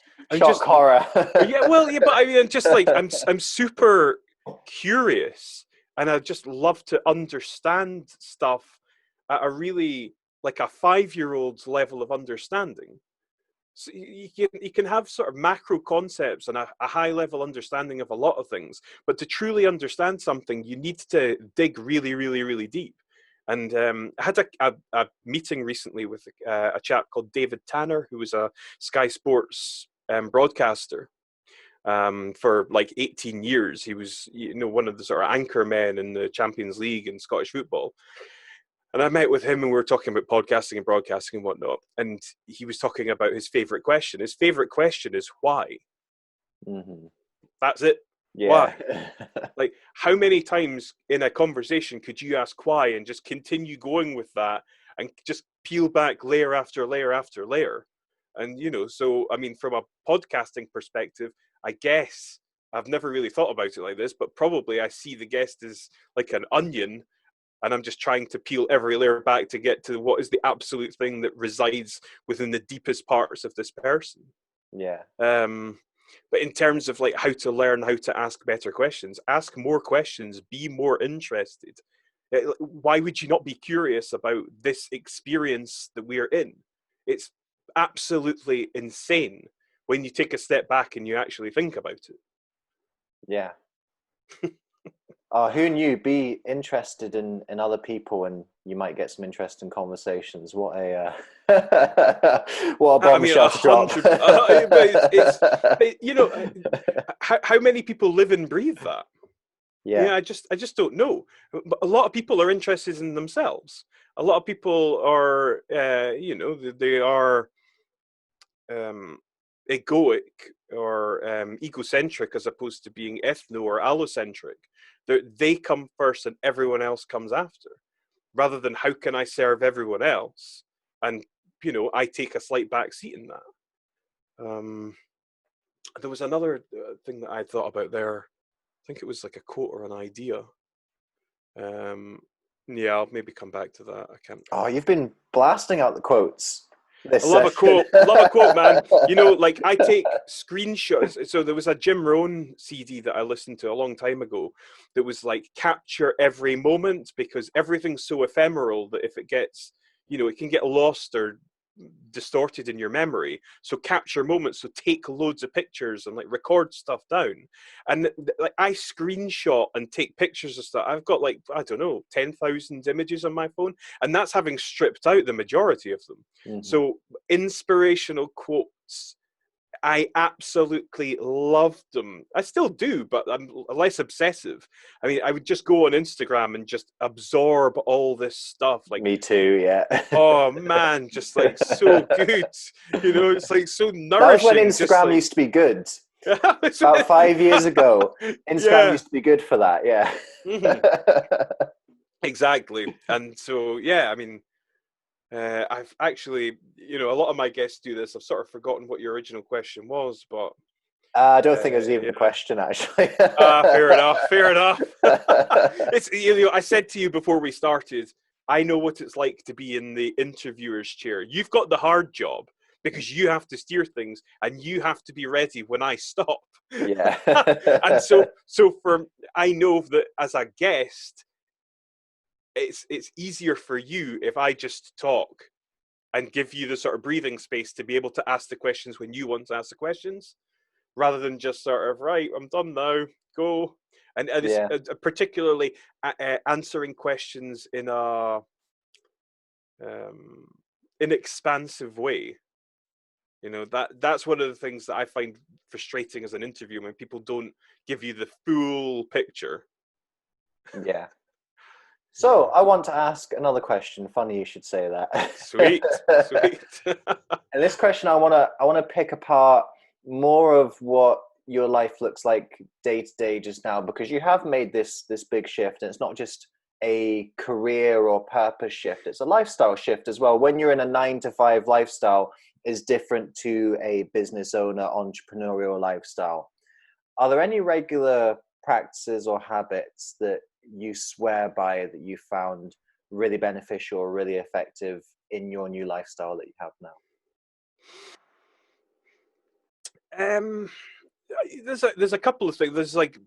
horror. But I mean, I'm just like I'm super curious, and I just love to understand stuff at a really like a 5-year-old's level of understanding. So you can have sort of macro concepts and a high level understanding of a lot of things, but to truly understand something, you need to dig really, really, really deep. And I had a meeting recently with a chap called David Tanner, who was a Sky Sports broadcaster for like 18 years. He was, one of the sort of anchor men in the Champions League in Scottish football. And I met with him and we were talking about podcasting and broadcasting and whatnot. And he was talking about his favorite question. His favorite question is why? Mm-hmm. That's it. Yeah. Why? Like, how many times in a conversation could you ask why and just continue going with that and just peel back layer after layer after layer? And, so, I mean, from a podcasting perspective, I guess I've never really thought about it like this, but probably I see the guest as like an onion. And I'm just trying to peel every layer back to get to what is the absolute thing that resides within the deepest parts of this person. Yeah. But in terms of like how to learn how to ask better questions, ask more questions, be more interested. Why would you not be curious about this experience that we're in? It's absolutely insane when you take a step back and you actually think about it. Yeah. Oh, who knew? Be interested in other people, and you might get some interesting conversations. What a what a bombshell to drop. How many people live and breathe that? Yeah. I just don't know. But a lot of people are interested in themselves. A lot of people are, they are egoic or egocentric as opposed to being ethno or allocentric. They come first and everyone else comes after, rather than how can I serve everyone else? And, I take a slight back seat in that. There was another thing that I thought about there. I think it was like a quote or an idea. I'll maybe come back to that. I can't. Oh, you've been blasting out the quotes. I love a quote. Love a quote, man. Like I take screenshots. So there was a Jim Rohn CD that I listened to a long time ago that was like capture every moment, because everything's so ephemeral that if it gets, it can get lost or distorted in your memory. So capture moments. So take loads of pictures and like record stuff down. And like I screenshot and take pictures of stuff. I've got like, I don't know, 10,000 images on my phone, and that's having stripped out the majority of them. Mm-hmm. So inspirational quotes, I absolutely loved them. I still do, but I'm less obsessive. I mean, I would just go on Instagram and just absorb all this stuff. Like me too, yeah. Oh man, just like so good. It's like so nourishing. That was when Instagram used to be good. About 5 years ago, Instagram used to be good for that. Yeah. Mm-hmm. Exactly. And so, I mean, I've actually, a lot of my guests do this. I've sort of forgotten what your original question was, but I don't think it was even a question, actually. Fair enough. It's I said to you before we started, I know what it's like to be in the interviewer's chair. You've got the hard job because you have to steer things and you have to be ready when I stop. Yeah. And so I know that as a guest, it's easier for you if I just talk and give you the sort of breathing space to be able to ask the questions when you want to ask the questions. rather than just sort of, right, I'm done now, go. And it's Yeah. particularly answering questions in a in expansive way. You know, that's one of the things that I find frustrating as an interview, when people don't give you the full picture. Yeah. So I want to ask another question. Funny you should say that. Sweet, sweet. And this question, I wanna pick apart more of what your life looks like day to day just now, because you have made this big shift, and it's not just a career or purpose shift; it's a lifestyle shift as well. When you're in a 9 to 5 lifestyle, is different to a business owner entrepreneurial lifestyle. Are there any regular practices or habits that you swear by that you found really beneficial or really effective in your new lifestyle that you have now? um, there's a couple of things. There's like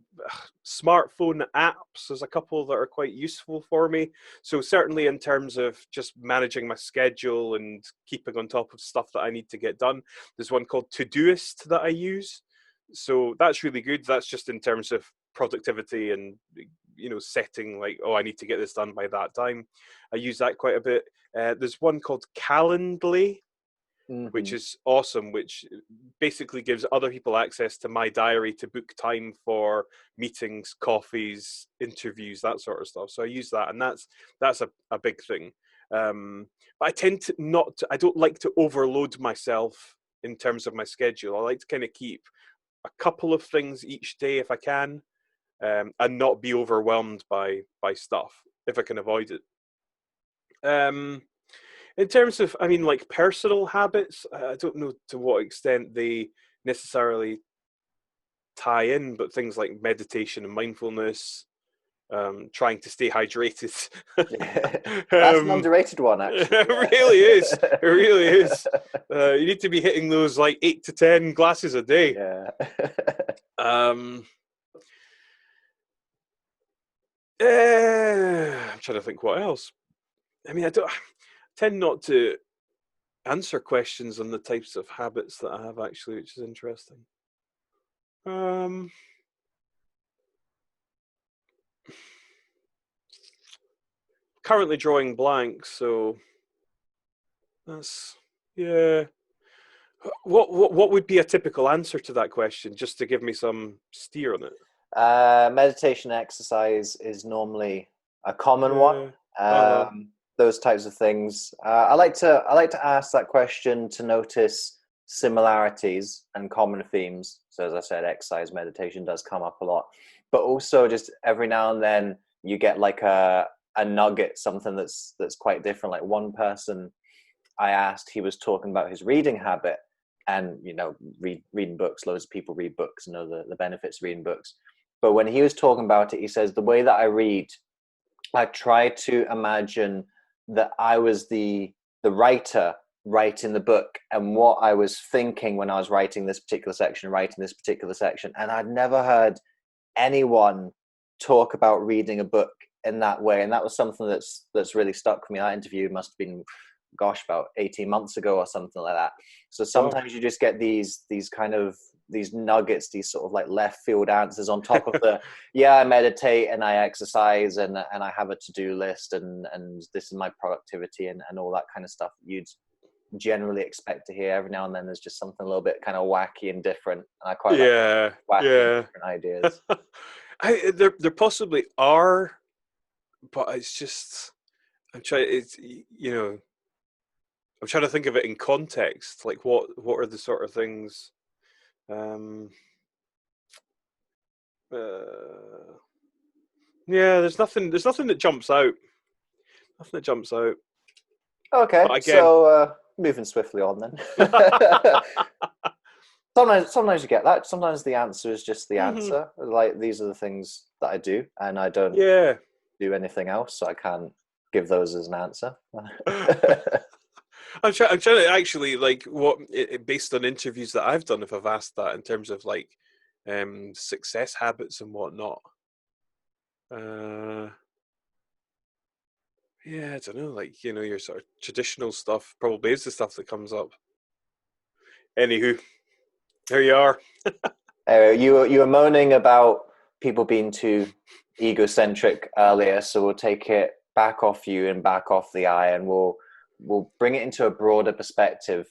smartphone apps. There's a couple that are quite useful for me. So certainly in terms of just managing my schedule and keeping on top of stuff that I need to get done, there's one called Todoist that I use. So that's really good. That's just in terms of productivity and, you know, setting like, oh, I need to get this done by that time. I use that quite a bit. There's one called Calendly, which Mm-hmm. is awesome, which basically gives other people access to my diary to book time for meetings, coffees, interviews, that sort of stuff. So I use that, and that's a big thing. But I tend to not I don't like to overload myself in terms of my schedule. I like to kind of keep a couple of things each day if I can, and not be overwhelmed by stuff if I can avoid it. In terms of, I mean, like personal habits, I don't know to what extent they necessarily tie in, but things like meditation and mindfulness, trying to stay hydrated. That's an underrated one, actually. It really is. It really is. You need to be hitting those like 8 to 10 glasses a day. Yeah. I'm trying to think what else. I mean, I tend not to answer questions on the types of habits that I have, actually, which is interesting. Currently drawing blanks, so that's, yeah. What would be a typical answer to that question, just to give me some steer on it? Meditation exercise is normally a common one. Yeah. Uh-huh. Those types of things. I like to ask that question to notice similarities and common themes. So as I said, exercise, meditation does come up a lot, but also just every now and then you get like a nugget, something that's quite different. Like one person I asked, he was talking about his reading habit, and reading books. Loads of people read books and know the benefits of reading books. But when he was talking about it, he says the way that I read, I try to imagine that I was the writer writing the book, and what I was thinking when I was writing this particular section, and I'd never heard anyone talk about reading a book in that way, and that was something that's really stuck with me. That interview must have been, gosh, about 18 months ago or something like that. So Wow. sometimes you just get these kind of these nuggets, these sort of like left field answers on top of the yeah, I meditate and I exercise and I have a to-do list and this is my productivity and all that kind of stuff you'd generally expect to hear. Every now and then there's just something a little bit kind of wacky and different, and I quite like wacky and different ideas. There possibly are, but it's just I'm trying. It's I'm trying to think of it in context. Like what are the sort of things? Yeah, there's nothing that jumps out. Nothing that jumps out. Okay, But again, so moving swiftly on then. Sometimes you get that. Sometimes the answer is just the mhm, answer. Like these are the things that I do, and I don't yeah. do anything else, so I can't give those as an answer. I'm trying to actually like based on interviews that I've done, if I've asked that in terms of like success habits and whatnot. Uh, yeah, I don't know. Like your sort of traditional stuff probably is the stuff that comes up. Anywho, There you are. You were moaning about people being too egocentric earlier, so we'll take it back off you and back off the I, and we'll bring it into a broader perspective.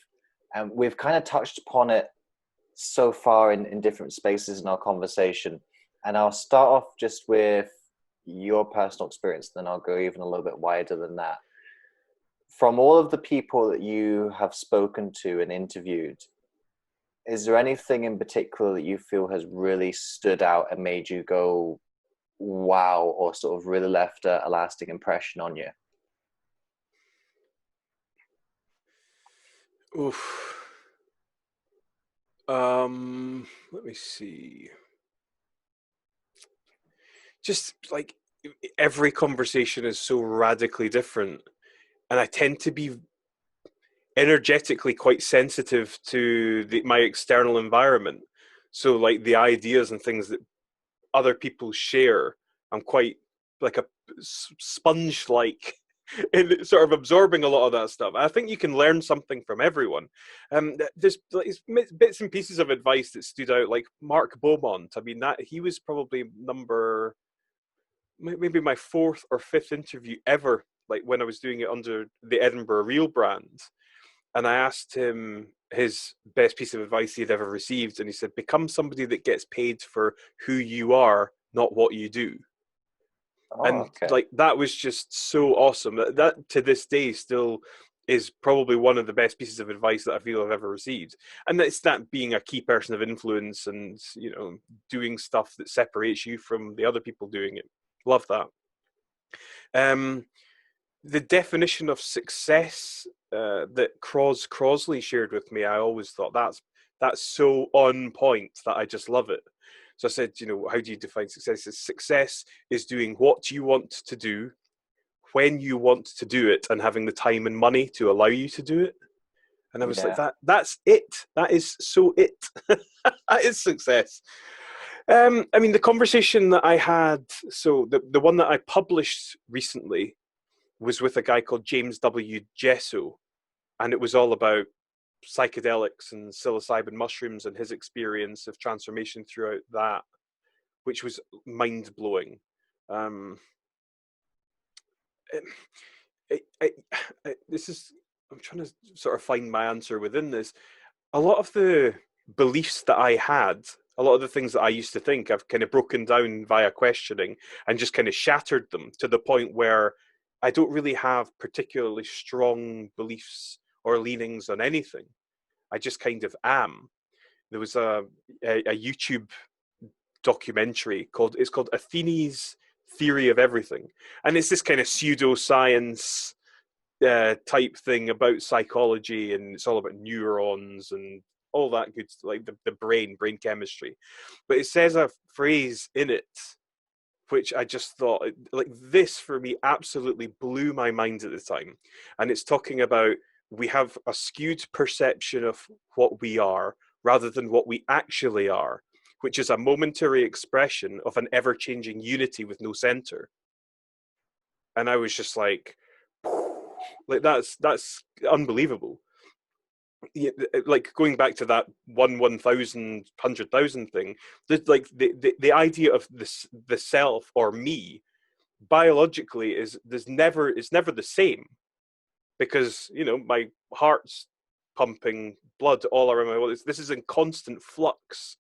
And we've kind of touched upon it so far in different spaces in our conversation. And I'll start off just with your personal experience, then I'll go even a little bit wider than that. From all of the people that you have spoken to and interviewed, is there anything in particular that you feel has really stood out and made you go, wow, or sort of really left a lasting impression on you? Oof. Let me see. Just like every conversation is so radically different, and I tend to be energetically quite sensitive to my external environment. So like the ideas and things that other people share, I'm quite like a sponge-like in sort of absorbing a lot of that stuff. I think you can learn something from everyone. There's bits and pieces of advice that stood out, like Mark Beaumont. I mean, that he was probably maybe my fourth or fifth interview ever, like when I was doing it under the Edinburgh Real brand. And I asked him his best piece of advice he'd ever received, and he said, become somebody that gets paid for who you are, not what you do. And like that was just so awesome. That to this day still is probably one of the best pieces of advice that I feel I've ever received. And it's that being a key person of influence and, you know, doing stuff that separates you from the other people doing it. Love that. The definition of success that Crosley shared with me, I always thought that's so on point that I just love it. So I said, you know, how do you define success? Success is doing what you want to do, when you want to do it, and having the time and money to allow you to do it. And I was like, that's it. That is so it. That is success. I mean, the conversation that I had, so the one that I published recently was with a guy called James W. Jesso, and it was all about psychedelics and psilocybin mushrooms and his experience of transformation throughout that, which was mind-blowing. This is, I'm trying to sort of find my answer within this. A lot of the beliefs that I had, a lot of the things that I used to think, I've kind of broken down via questioning and just kind of shattered them to the point where I don't really have particularly strong beliefs or leanings on anything. I just kind of am. There was a YouTube documentary called Athene's Theory of Everything. And it's this kind of pseudoscience type thing about psychology, and it's all about neurons and all that good, like the brain chemistry. But it says a phrase in it which I just thought, like, this for me absolutely blew my mind at the time. And it's talking about we have a skewed perception of what we are rather than what we actually are, which is a momentary expression of an ever-changing unity with no center. And I was just like that's unbelievable. Like going back to that 1,000, 100,000 thing, the idea of the self or me biologically is never the same, because, you know, my heart's pumping blood all around my body. This is in constant flux,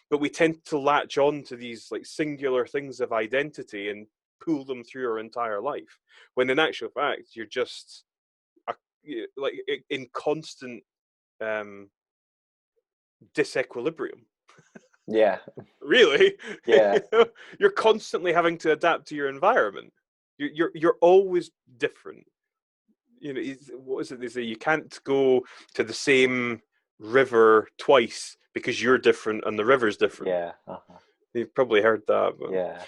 but we tend to latch on to these like singular things of identity and pull them through our entire life, when in actual fact you're just like in constant disequilibrium. Yeah. Really? Yeah. You're constantly having to adapt to your environment. You're always different. You know, what is it they say? You can't go to the same river twice because you're different and the river's different. Yeah. You've probably heard that. But... Yeah.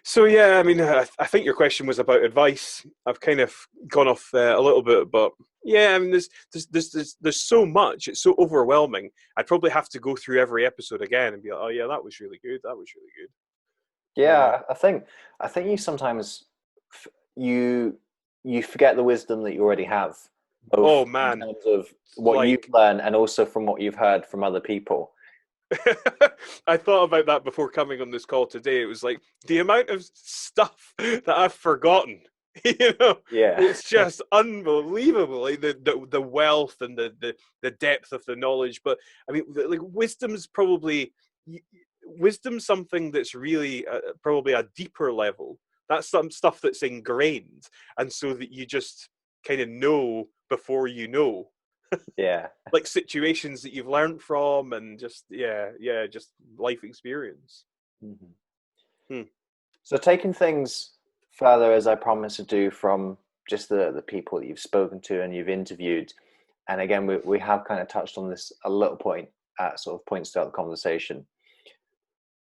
So yeah, I mean, I think your question was about advice. I've kind of gone off a little bit, but yeah, I mean, there's so much. It's so overwhelming. I'd probably have to go through every episode again and be like, oh yeah, that was really good. That was really good. Yeah, I think you sometimes you forget the wisdom that you already have. Oh man, in terms of what you've learned and also from what you've heard from other people. I thought about that before coming on this call today. It was like the amount of stuff that I've forgotten. Yeah. It's just unbelievable, like the wealth and the depth of the knowledge. But I mean, like wisdom's something that's really probably a deeper level. That's some stuff that's ingrained, and so that you just kind of know before you know. Yeah. Like situations that you've learned from, and just just life experience. Mm-hmm. So taking things further, as I promised to do, from just the people that you've spoken to and you've interviewed, and again we have kind of touched on this a little point at sort of points throughout the conversation.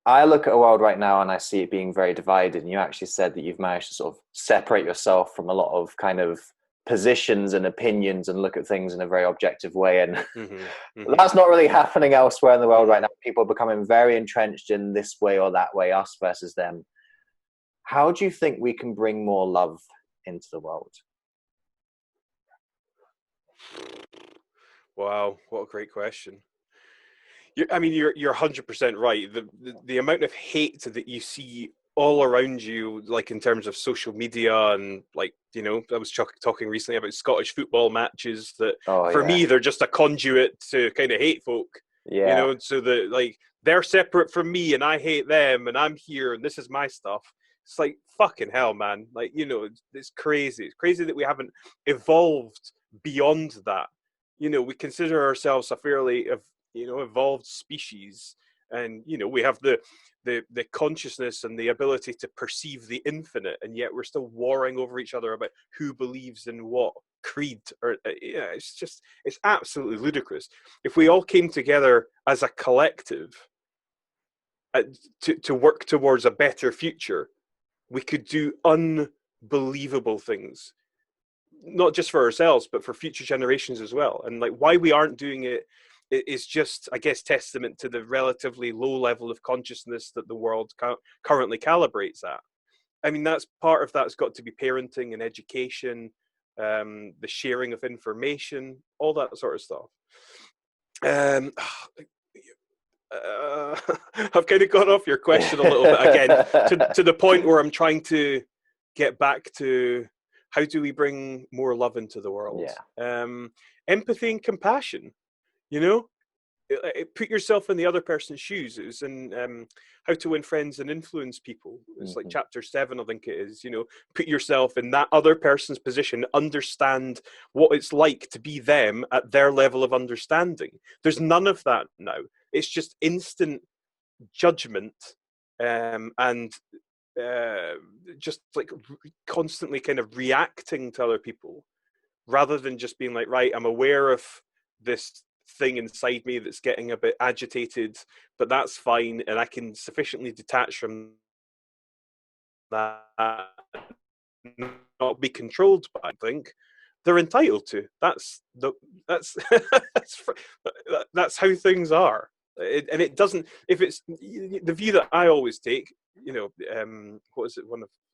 I look at a world right now and I see it being very divided, and you actually said that you've managed to sort of separate yourself from a lot of kind of positions and opinions and look at things in a very objective way, and that's not really happening elsewhere in the world right now. People are becoming very entrenched in this way or that way, us versus them. How do you think we can bring more love into the world? Wow, what a great question. You're 100% right. The amount of hate that you see all around you, like in terms of social media, and like, I was talking recently about Scottish football matches that for me, they're just a conduit to kind of hate folk. So that like they're separate from me and I hate them and I'm here and this is my stuff. It's like, fucking hell, man. Like, it's crazy. It's crazy that we haven't evolved beyond that. We consider ourselves a fairly evolved species, and we have the consciousness and the ability to perceive the infinite, and yet we're still warring over each other about who believes in what creed. Or it's absolutely ludicrous. If we all came together as a collective to work towards a better future, we could do unbelievable things, not just for ourselves but for future generations as well. And like, why we aren't doing it is just, I guess, testament to the relatively low level of consciousness that the world currently calibrates at. I mean, that's part of that's got to be parenting and education, the sharing of information, all that sort of stuff. I've kind of gone off your question a little bit again, to the point where I'm trying to get back to how do we bring more love into the world? Empathy and compassion. Put yourself in the other person's shoes. It was in How to Win Friends and Influence People. It's like chapter 7, I think it is. Put yourself in that other person's position, understand what it's like to be them at their level of understanding. There's none of that now. It's just instant judgment, and just like constantly kind of reacting to other people, rather than just being like, right, I'm aware of this thing inside me that's getting a bit agitated, but that's fine, and I can sufficiently detach from that, not be controlled by. I think they're entitled to. That's that's how things are. And it doesn't. If it's the view that I always take, what is it?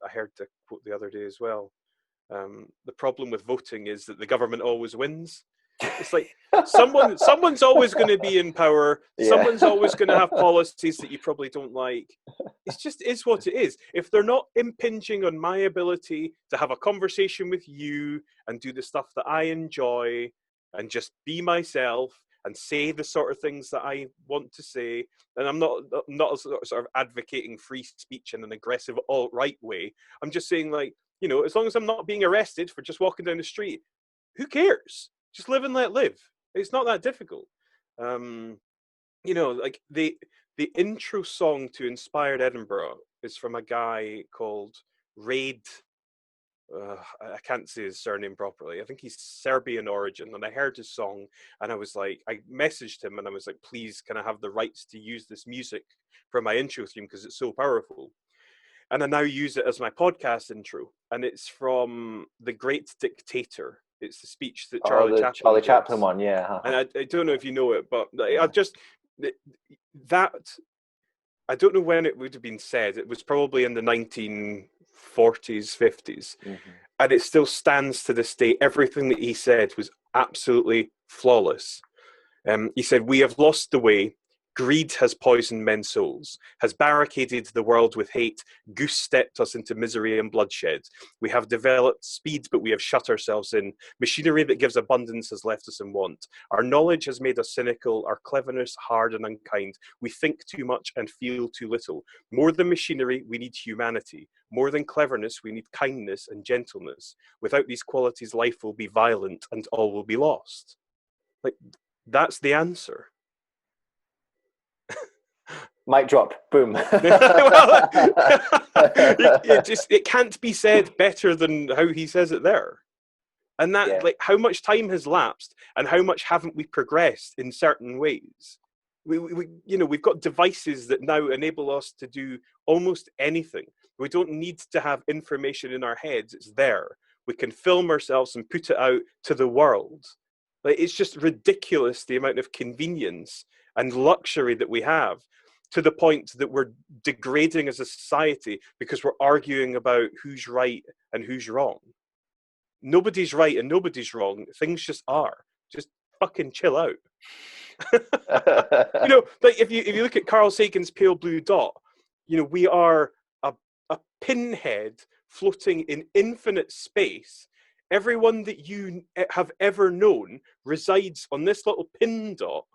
I heard the quote the other day as well. The problem with voting is that the government always wins. It's like someone's always going to be in power. Someone's always going to have policies that you probably don't like. It's just is what it is. If they're not impinging on my ability to have a conversation with you and do the stuff that I enjoy and just be myself and say the sort of things that I want to say, and I'm not sort of advocating free speech in an aggressive alt-right way. I'm just saying, like, as long as I'm not being arrested for just walking down the street, who cares? Just live and let live. It's not that difficult. Like the intro song to Inspired Edinburgh is from a guy called Raid. I can't say his surname properly. I think he's Serbian origin. And I heard his song and I was like, I messaged him and I was like, please, can I have the rights to use this music for my intro theme because it's so powerful? And I now use it as my podcast intro. And it's from The Great Dictator. It's the speech that Charlie Chaplin one, yeah. And I don't know if you know it, but I've just that. I don't know when it would have been said. It was probably in the 1940s, 50s, and it still stands to this day. Everything that he said was absolutely flawless. He said, "We have lost the way. Greed has poisoned men's souls, has barricaded the world with hate, goose-stepped us into misery and bloodshed. We have developed speed, but we have shut ourselves in. Machinery that gives abundance has left us in want. Our knowledge has made us cynical, our cleverness hard and unkind. We think too much and feel too little. More than machinery, we need humanity. More than cleverness, we need kindness and gentleness. Without these qualities, life will be violent and all will be lost. Like, that's the answer. Mic drop. Boom. Well, it can't be said better than how he says it there. And that, like, how much time has lapsed and how much haven't we progressed in certain ways? We've got devices that now enable us to do almost anything. We don't need to have information in our heads. It's there. We can film ourselves and put it out to the world. Like, it's just ridiculous, the amount of convenience and luxury that we have, to the point that we're degrading as a society because we're arguing about who's right and who's wrong. Nobody's right and nobody's wrong. Things just are. Just fucking chill out. Like, if you look at Carl Sagan's Pale Blue Dot, we are a pinhead floating in infinite space. Everyone that you have ever known resides on this little pin dot.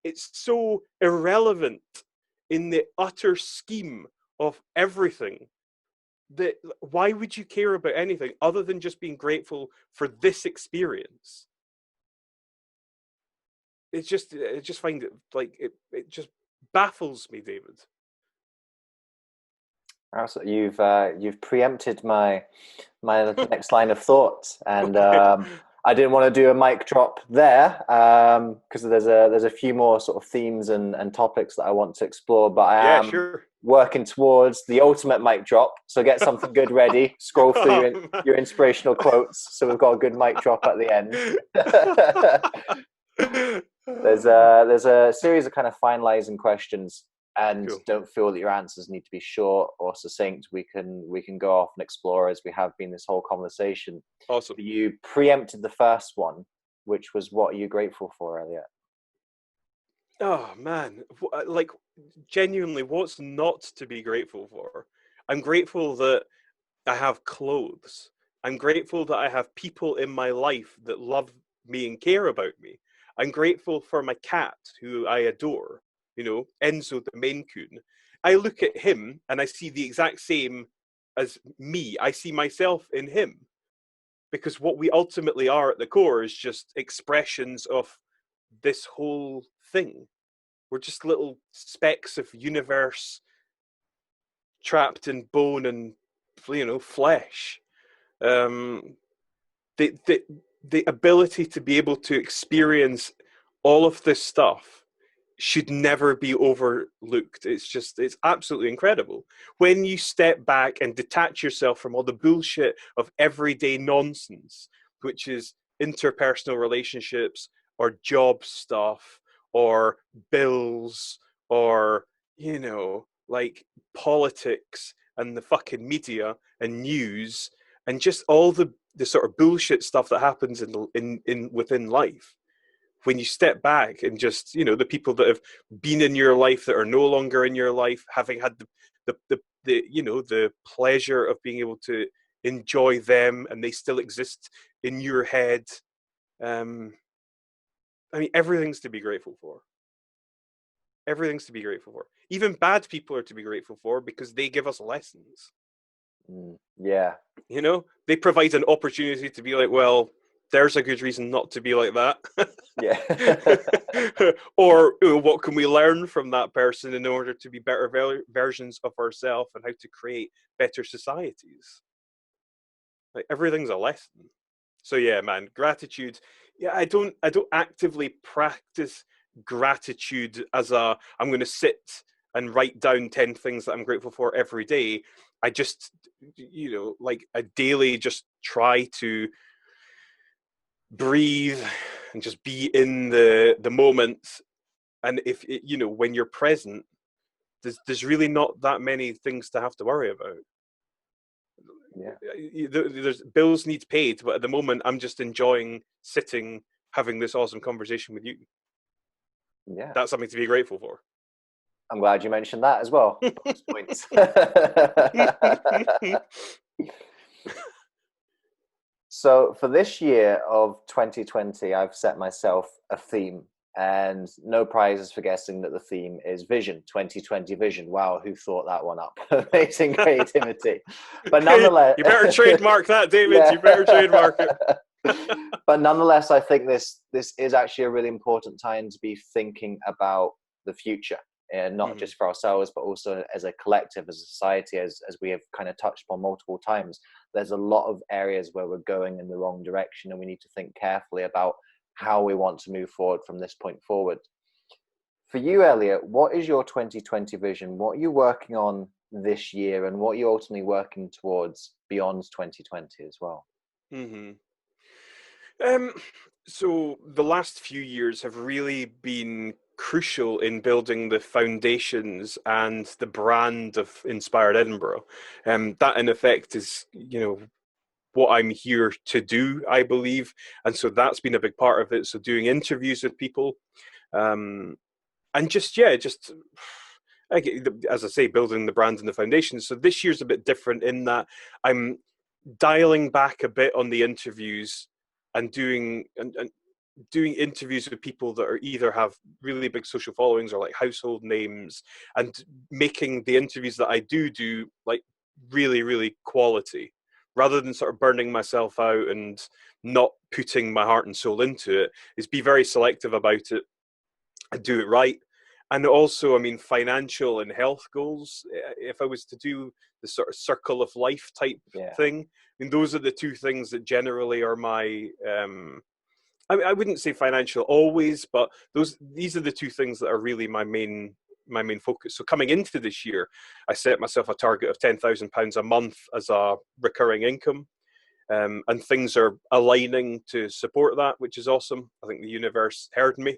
It's so irrelevant in the utter scheme of everything that why would you care about anything other than just being grateful for this experience? I just find it like it just baffles me, David. So you've preempted my next line of thought, and I didn't want to do a mic drop there because there's a few more sort of themes and topics that I want to explore. But I am working towards the ultimate mic drop. So get something good ready. Scroll through your inspirational quotes, so we've got a good mic drop at the end. There's a series of kind of finalizing questions. And cool. Don't feel that your answers need to be short or succinct. We can go off and explore as we have been this whole conversation. Awesome. You preempted the first one, which was, what are you grateful for, Elliot? Oh man, like, genuinely, what's not to be grateful for? I'm grateful that I have clothes. I'm grateful that I have people in my life that love me and care about me. I'm grateful for my cat, who I adore. Enzo the Maine Coon. I look at him and I see the exact same as me. I see myself in him, because what we ultimately are at the core is just expressions of this whole thing. We're just little specks of universe trapped in bone and flesh. The ability to be able to experience all of this stuff should never be overlooked. It's absolutely incredible. When you step back and detach yourself from all the bullshit of everyday nonsense, which is interpersonal relationships or job stuff or bills or, like politics and the fucking media and news and just all the sort of bullshit stuff that happens in within life. When you step back and just, the people that have been in your life that are no longer in your life, having had the pleasure of being able to enjoy them and they still exist in your head. Everything's to be grateful for. Everything's to be grateful for. Even bad people are to be grateful for because they give us lessons. Yeah. They provide an opportunity to be like, well, there's a good reason not to be like that. Yeah. Or what can we learn from that person in order to be better versions of ourselves and how to create better societies? Like, everything's a lesson. So yeah, man, gratitude. Yeah, I don't actively practice gratitude as I'm going to sit and write down 10 things that I'm grateful for every day. I just, like a daily, just try to breathe and just be in the moment. And if when you're present, there's really not that many things to have to worry about. There's bills need paid, but at the moment I'm just enjoying sitting having this awesome conversation with you. Yeah, that's something to be grateful for. I'm glad you mentioned that as well. Bonus points. So for this year of 2020, I've set myself a theme, and no prizes for guessing that the theme is vision, 2020 vision. Wow, who thought that one up? Amazing creativity. But nonetheless, you better trademark that, David. Yeah. You better trademark it. But nonetheless, I think this is actually a really important time to be thinking about the future, and not just for ourselves, but also as a collective, as a society, as we have kind of touched upon multiple times. There's a lot of areas where we're going in the wrong direction, and we need to think carefully about how we want to move forward from this point forward. For you, Elliot, what is your 2020 vision? What are you working on this year, and what are you ultimately working towards beyond 2020 as well? So the last few years have really been crucial in building the foundations and the brand of Inspired Edinburgh. That in effect is, what I'm here to do, I believe. And so that's been a big part of it. So doing interviews with people, and just as I say, building the brand and the foundations. So this year's a bit different in that I'm dialing back a bit on the interviews and doing interviews with people that are either have really big social followings or like household names, and making the interviews that I do like really, really quality, rather than sort of burning myself out and not putting my heart and soul into it. Is be very selective about it and do it right. And also, I mean, financial and health goals, if I was to do the sort of circle of life type thing, I mean, those are the two things that generally are my, I wouldn't say financial always, but these are the two things that are really my main focus. So coming into this year, I set myself a target of £10,000 a month as a recurring income. And things are aligning to support that, which is awesome. I think the universe heard me.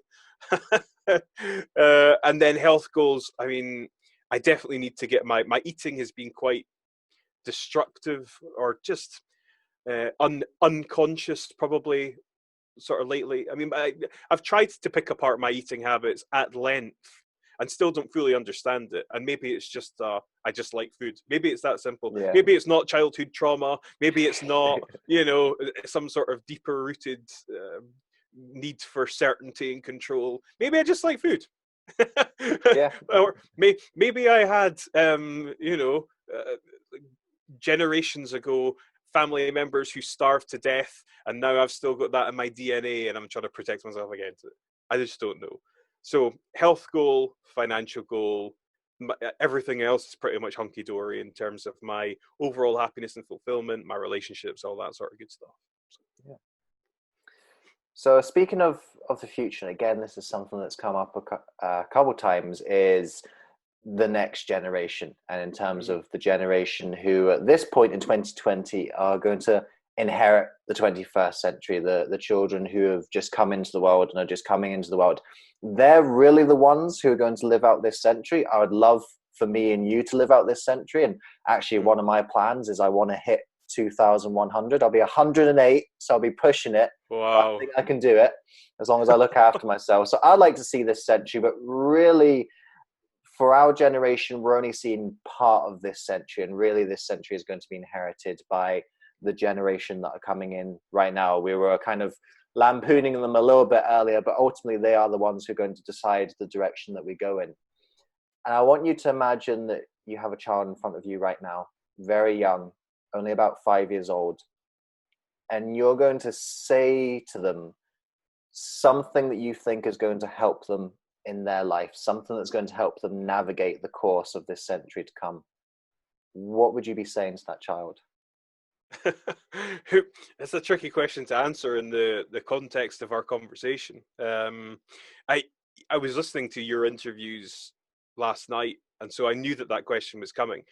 And then health goals. I mean, I definitely need to get my eating has been quite destructive, or just unconscious probably, sort of lately. I mean, I've tried to pick apart my eating habits at length and still don't fully understand it. And maybe it's just I just like food. Maybe it's that simple. Yeah. Maybe it's not childhood trauma. Maybe it's not, some sort of deeper rooted need for certainty and control. Maybe I just like food. Yeah. Or maybe I had generations ago family members who starved to death, and now I've still got that in my DNA, and I'm trying to protect myself against it. I just don't know. So health goal, financial goal, everything else is pretty much hunky-dory in terms of my overall happiness and fulfillment, my relationships, all that sort of good stuff. Yeah. So speaking of the future, and again, this is something that's come up a couple times, is the next generation, and in terms of the generation who at this point in 2020 are going to inherit the 21st century, the children who have just come into the world and are just coming into the world. They're really the ones who are going to live out this century. I would love for me and you to live out this century, and actually one of my plans is I want to hit 2,100. I'll be 108, so I'll be pushing it. Wow. I think I can do it as long as I look after myself. So I'd like to see this century, but really for our generation, we're only seeing part of this century, and really this century is going to be inherited by the generation that are coming in right now. We were kind of lampooning them a little bit earlier, but ultimately they are the ones who are going to decide the direction that we go in. And I want you to imagine that you have a child in front of you right now, very young, only about 5 years old, and you're going to say to them something that you think is going to help them in their life, something that's going to help them navigate the course of this century to come. What would you be saying to that child? It's a tricky question to answer in the context of our conversation. I was listening to your interviews last night, and so I knew that question was coming.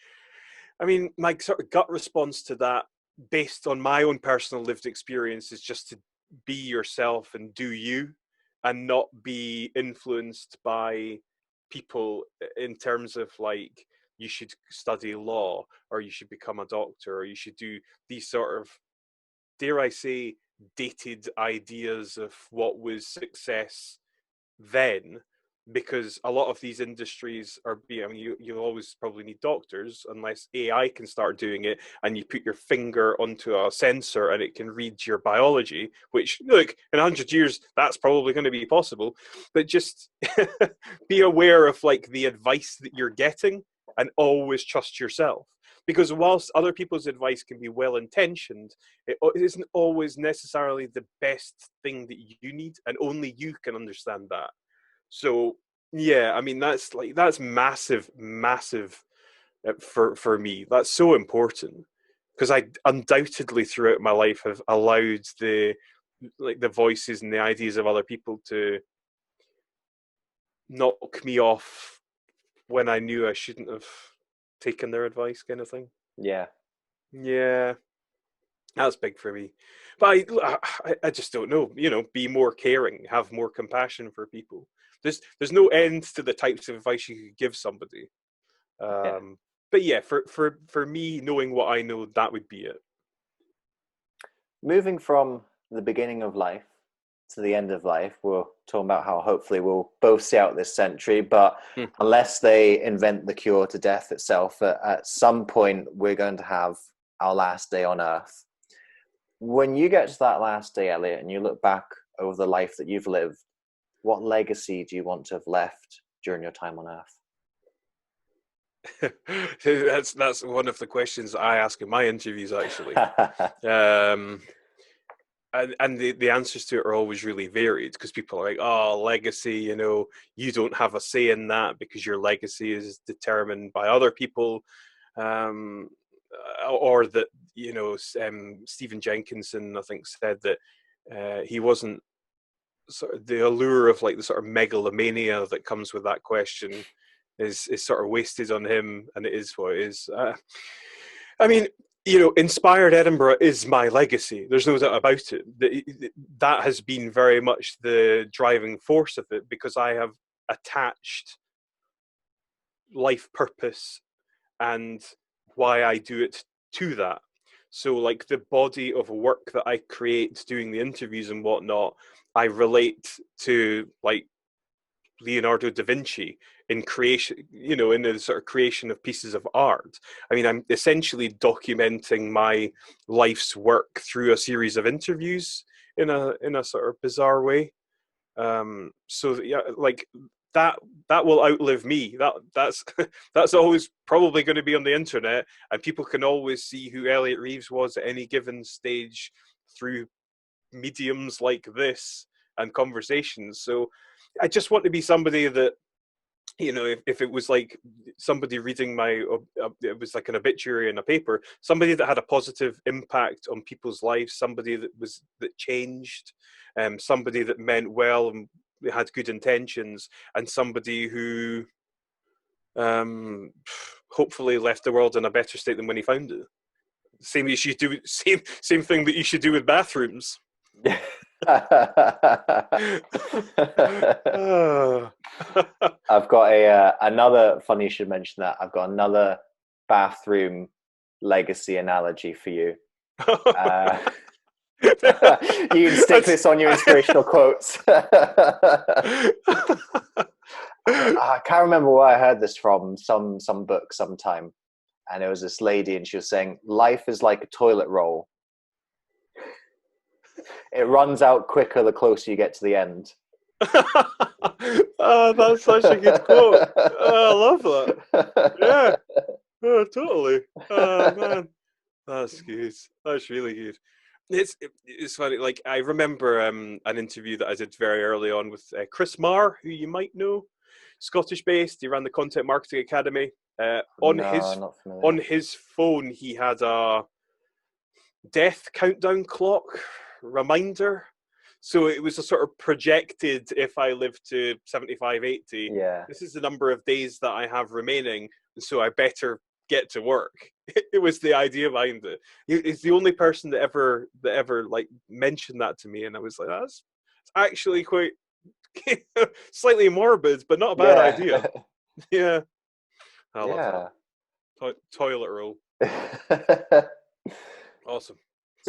I mean, my sort of gut response to that, based on my own personal lived experience, is just to be yourself and do you, and not be influenced by people in terms of like, you should study law, or you should become a doctor, or you should do these sort of, dare I say, dated ideas of what was success then, because a lot of these industries are being, I mean, you always probably need doctors unless AI can start doing it and you put your finger onto a sensor and it can read your biology, which, look, in 100 years, that's probably going to be possible. But just be aware of like the advice that you're getting and always trust yourself. Because whilst other people's advice can be well-intentioned, it isn't always necessarily the best thing that you need, and only you can understand that. So yeah, I mean that's massive for me. That's so important because I undoubtedly throughout my life have allowed the voices and the ideas of other people to knock me off when I knew I shouldn't have taken their advice, kind of thing. Yeah. Yeah, that's big for me. But I just don't know. You know, be more caring, have more compassion for people. There's no end to the types of advice you could give somebody. But yeah, for me, knowing what I know, that would be it. Moving from the beginning of life to the end of life, we're talking about how hopefully we'll both see out this century, but unless they invent the cure to death itself, at some point we're going to have our last day on Earth. When you get to that last day, Elliot, and you look back over the life that you've lived, what legacy do you want to have left during your time on Earth? That's one of the questions I ask in my interviews, actually. And the answers to it are always really varied because people are like, oh, legacy, you know, you don't have a say in that because your legacy is determined by other people. Or that, you know, Stephen Jenkinson, I think, said that he wasn't sort of the allure of like the sort of megalomania that comes with that question is sort of wasted on him, and it is what it is. I mean, you know, Inspired Edinburgh is my legacy. There's no doubt about it. That has been very much the driving force of it because I have attached life purpose and why I do it to that. So like the body of work that I create doing the interviews and whatnot, I relate to like Leonardo da Vinci in creation, you know, in the sort of creation of pieces of art. I mean, I'm essentially documenting my life's work through a series of interviews in a sort of bizarre way. So yeah, like that will outlive me. That's that's always probably going to be on the internet, and people can always see who Elliot Reeves was at any given stage through mediums like this and conversations. So I just want to be somebody that, you know, if it was like somebody reading it was like an obituary in a paper, somebody that had a positive impact on people's lives, somebody that changed, somebody that meant well and had good intentions, and somebody who hopefully left the world in a better state than when he found it. Same thing that you should do with bathrooms. I've got another, funny you should mention that, I've got another bathroom legacy analogy for you. You can stick this on your inspirational quotes. I can't remember where I heard this from, some book sometime, and it was this lady and she was saying life is like a toilet roll. It runs out quicker the closer you get to the end. Oh, that's such a good quote. Oh, I love that. Yeah. Oh, totally. Oh, man. That's good. That's really good. It's funny. Like, I remember an interview that I did very early on with Chris Marr, who you might know, Scottish-based. He ran the Content Marketing Academy. On his phone, he had a death countdown clock reminder. So it was a sort of projected, if I live to 75, 80, this is the number of days that I have remaining, so I better get to work. It was the idea behind it. It's the only person that ever like mentioned that to me, and I was like, that's actually quite slightly morbid, but not a bad idea. Yeah. I love that. Toilet roll. Awesome.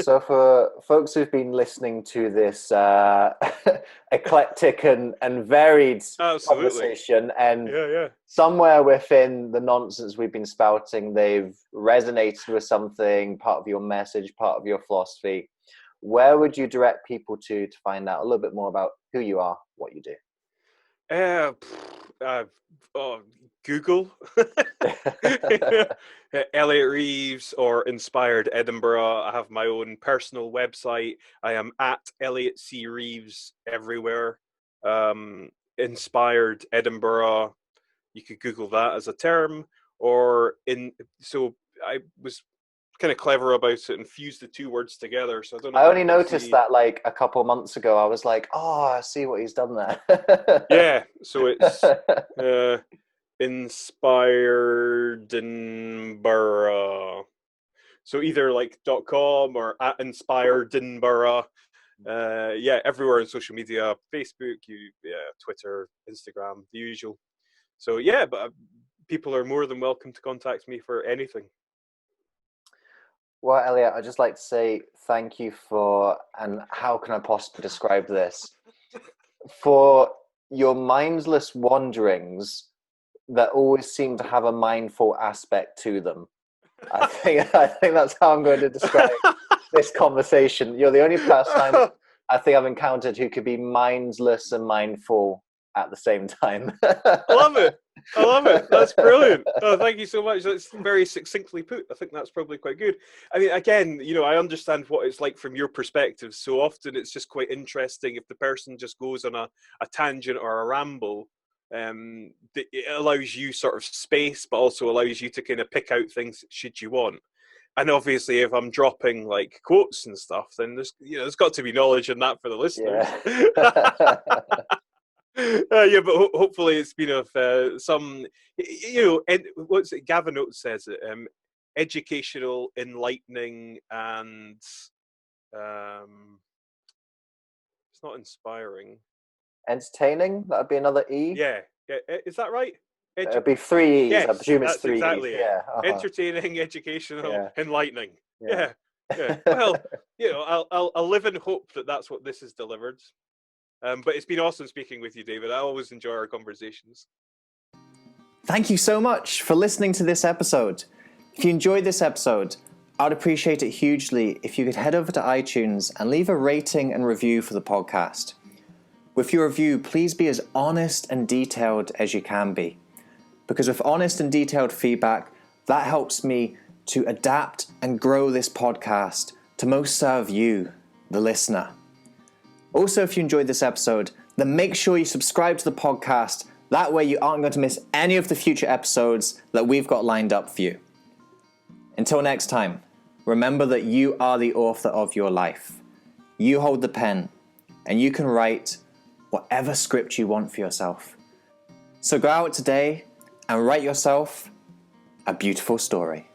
So for folks who've been listening to this eclectic and varied Absolutely. conversation, and Yeah. somewhere within the nonsense we've been spouting, they've resonated with something, part of your message, part of your philosophy, where would you direct people to find out a little bit more about who you are, what you do? Google Elliot Reeves or Inspired Edinburgh. I have my own personal website. I am at Elliot C. Reeves everywhere. Inspired Edinburgh. You could Google that as a term. So I was kind of clever about it and fused the two words together. So I don't know. I only noticed that like a couple months ago. I was like, oh, I see what he's done there. Yeah, so it's Inspired Edinburgh. So either like .com or at Inspired Edinburgh. Everywhere on social media, Facebook, Twitter, Instagram, the usual. So yeah, but people are more than welcome to contact me for anything. Well, Elliot, I'd just like to say thank you for, and how can I possibly describe this, for your mindless wanderings that always seem to have a mindful aspect to them. I think that's how I'm going to describe this conversation. You're the only person I think I've encountered who could be mindless and mindful at the same time. I love it. That's brilliant. Oh, thank you so much. That's very succinctly put. I think that's probably quite good. I mean, again, I understand what it's like from your perspective. So often it's just quite interesting if the person just goes on a tangent or a ramble. It allows you sort of space, but also allows you to kind of pick out things should you want. And obviously, if I'm dropping like quotes and stuff, then there's got to be knowledge in that for the listeners. Yeah. But hopefully it's been of some, what's it? Gavin Oates says it, educational, enlightening, and it's not inspiring. Entertaining? That'd be another E. Yeah. Is that right? It'd be 3 E's. Yes, I presume it's that's 3 exactly E's. it. Yeah. Entertaining, educational, enlightening. Yeah. Well, I'll live in hope that that's what this has delivered. But it's been awesome speaking with you, David. I always enjoy our conversations. Thank you so much for listening to this episode. If you enjoyed this episode, I'd appreciate it hugely if you could head over to iTunes and leave a rating and review for the podcast. With your review, please be as honest and detailed as you can be. Because with honest and detailed feedback, that helps me to adapt and grow this podcast to most serve you, the listener. Also, if you enjoyed this episode, then make sure you subscribe to the podcast. That way you aren't going to miss any of the future episodes that we've got lined up for you. Until next time, remember that you are the author of your life. You hold the pen, and you can write whatever script you want for yourself. So go out today and write yourself a beautiful story.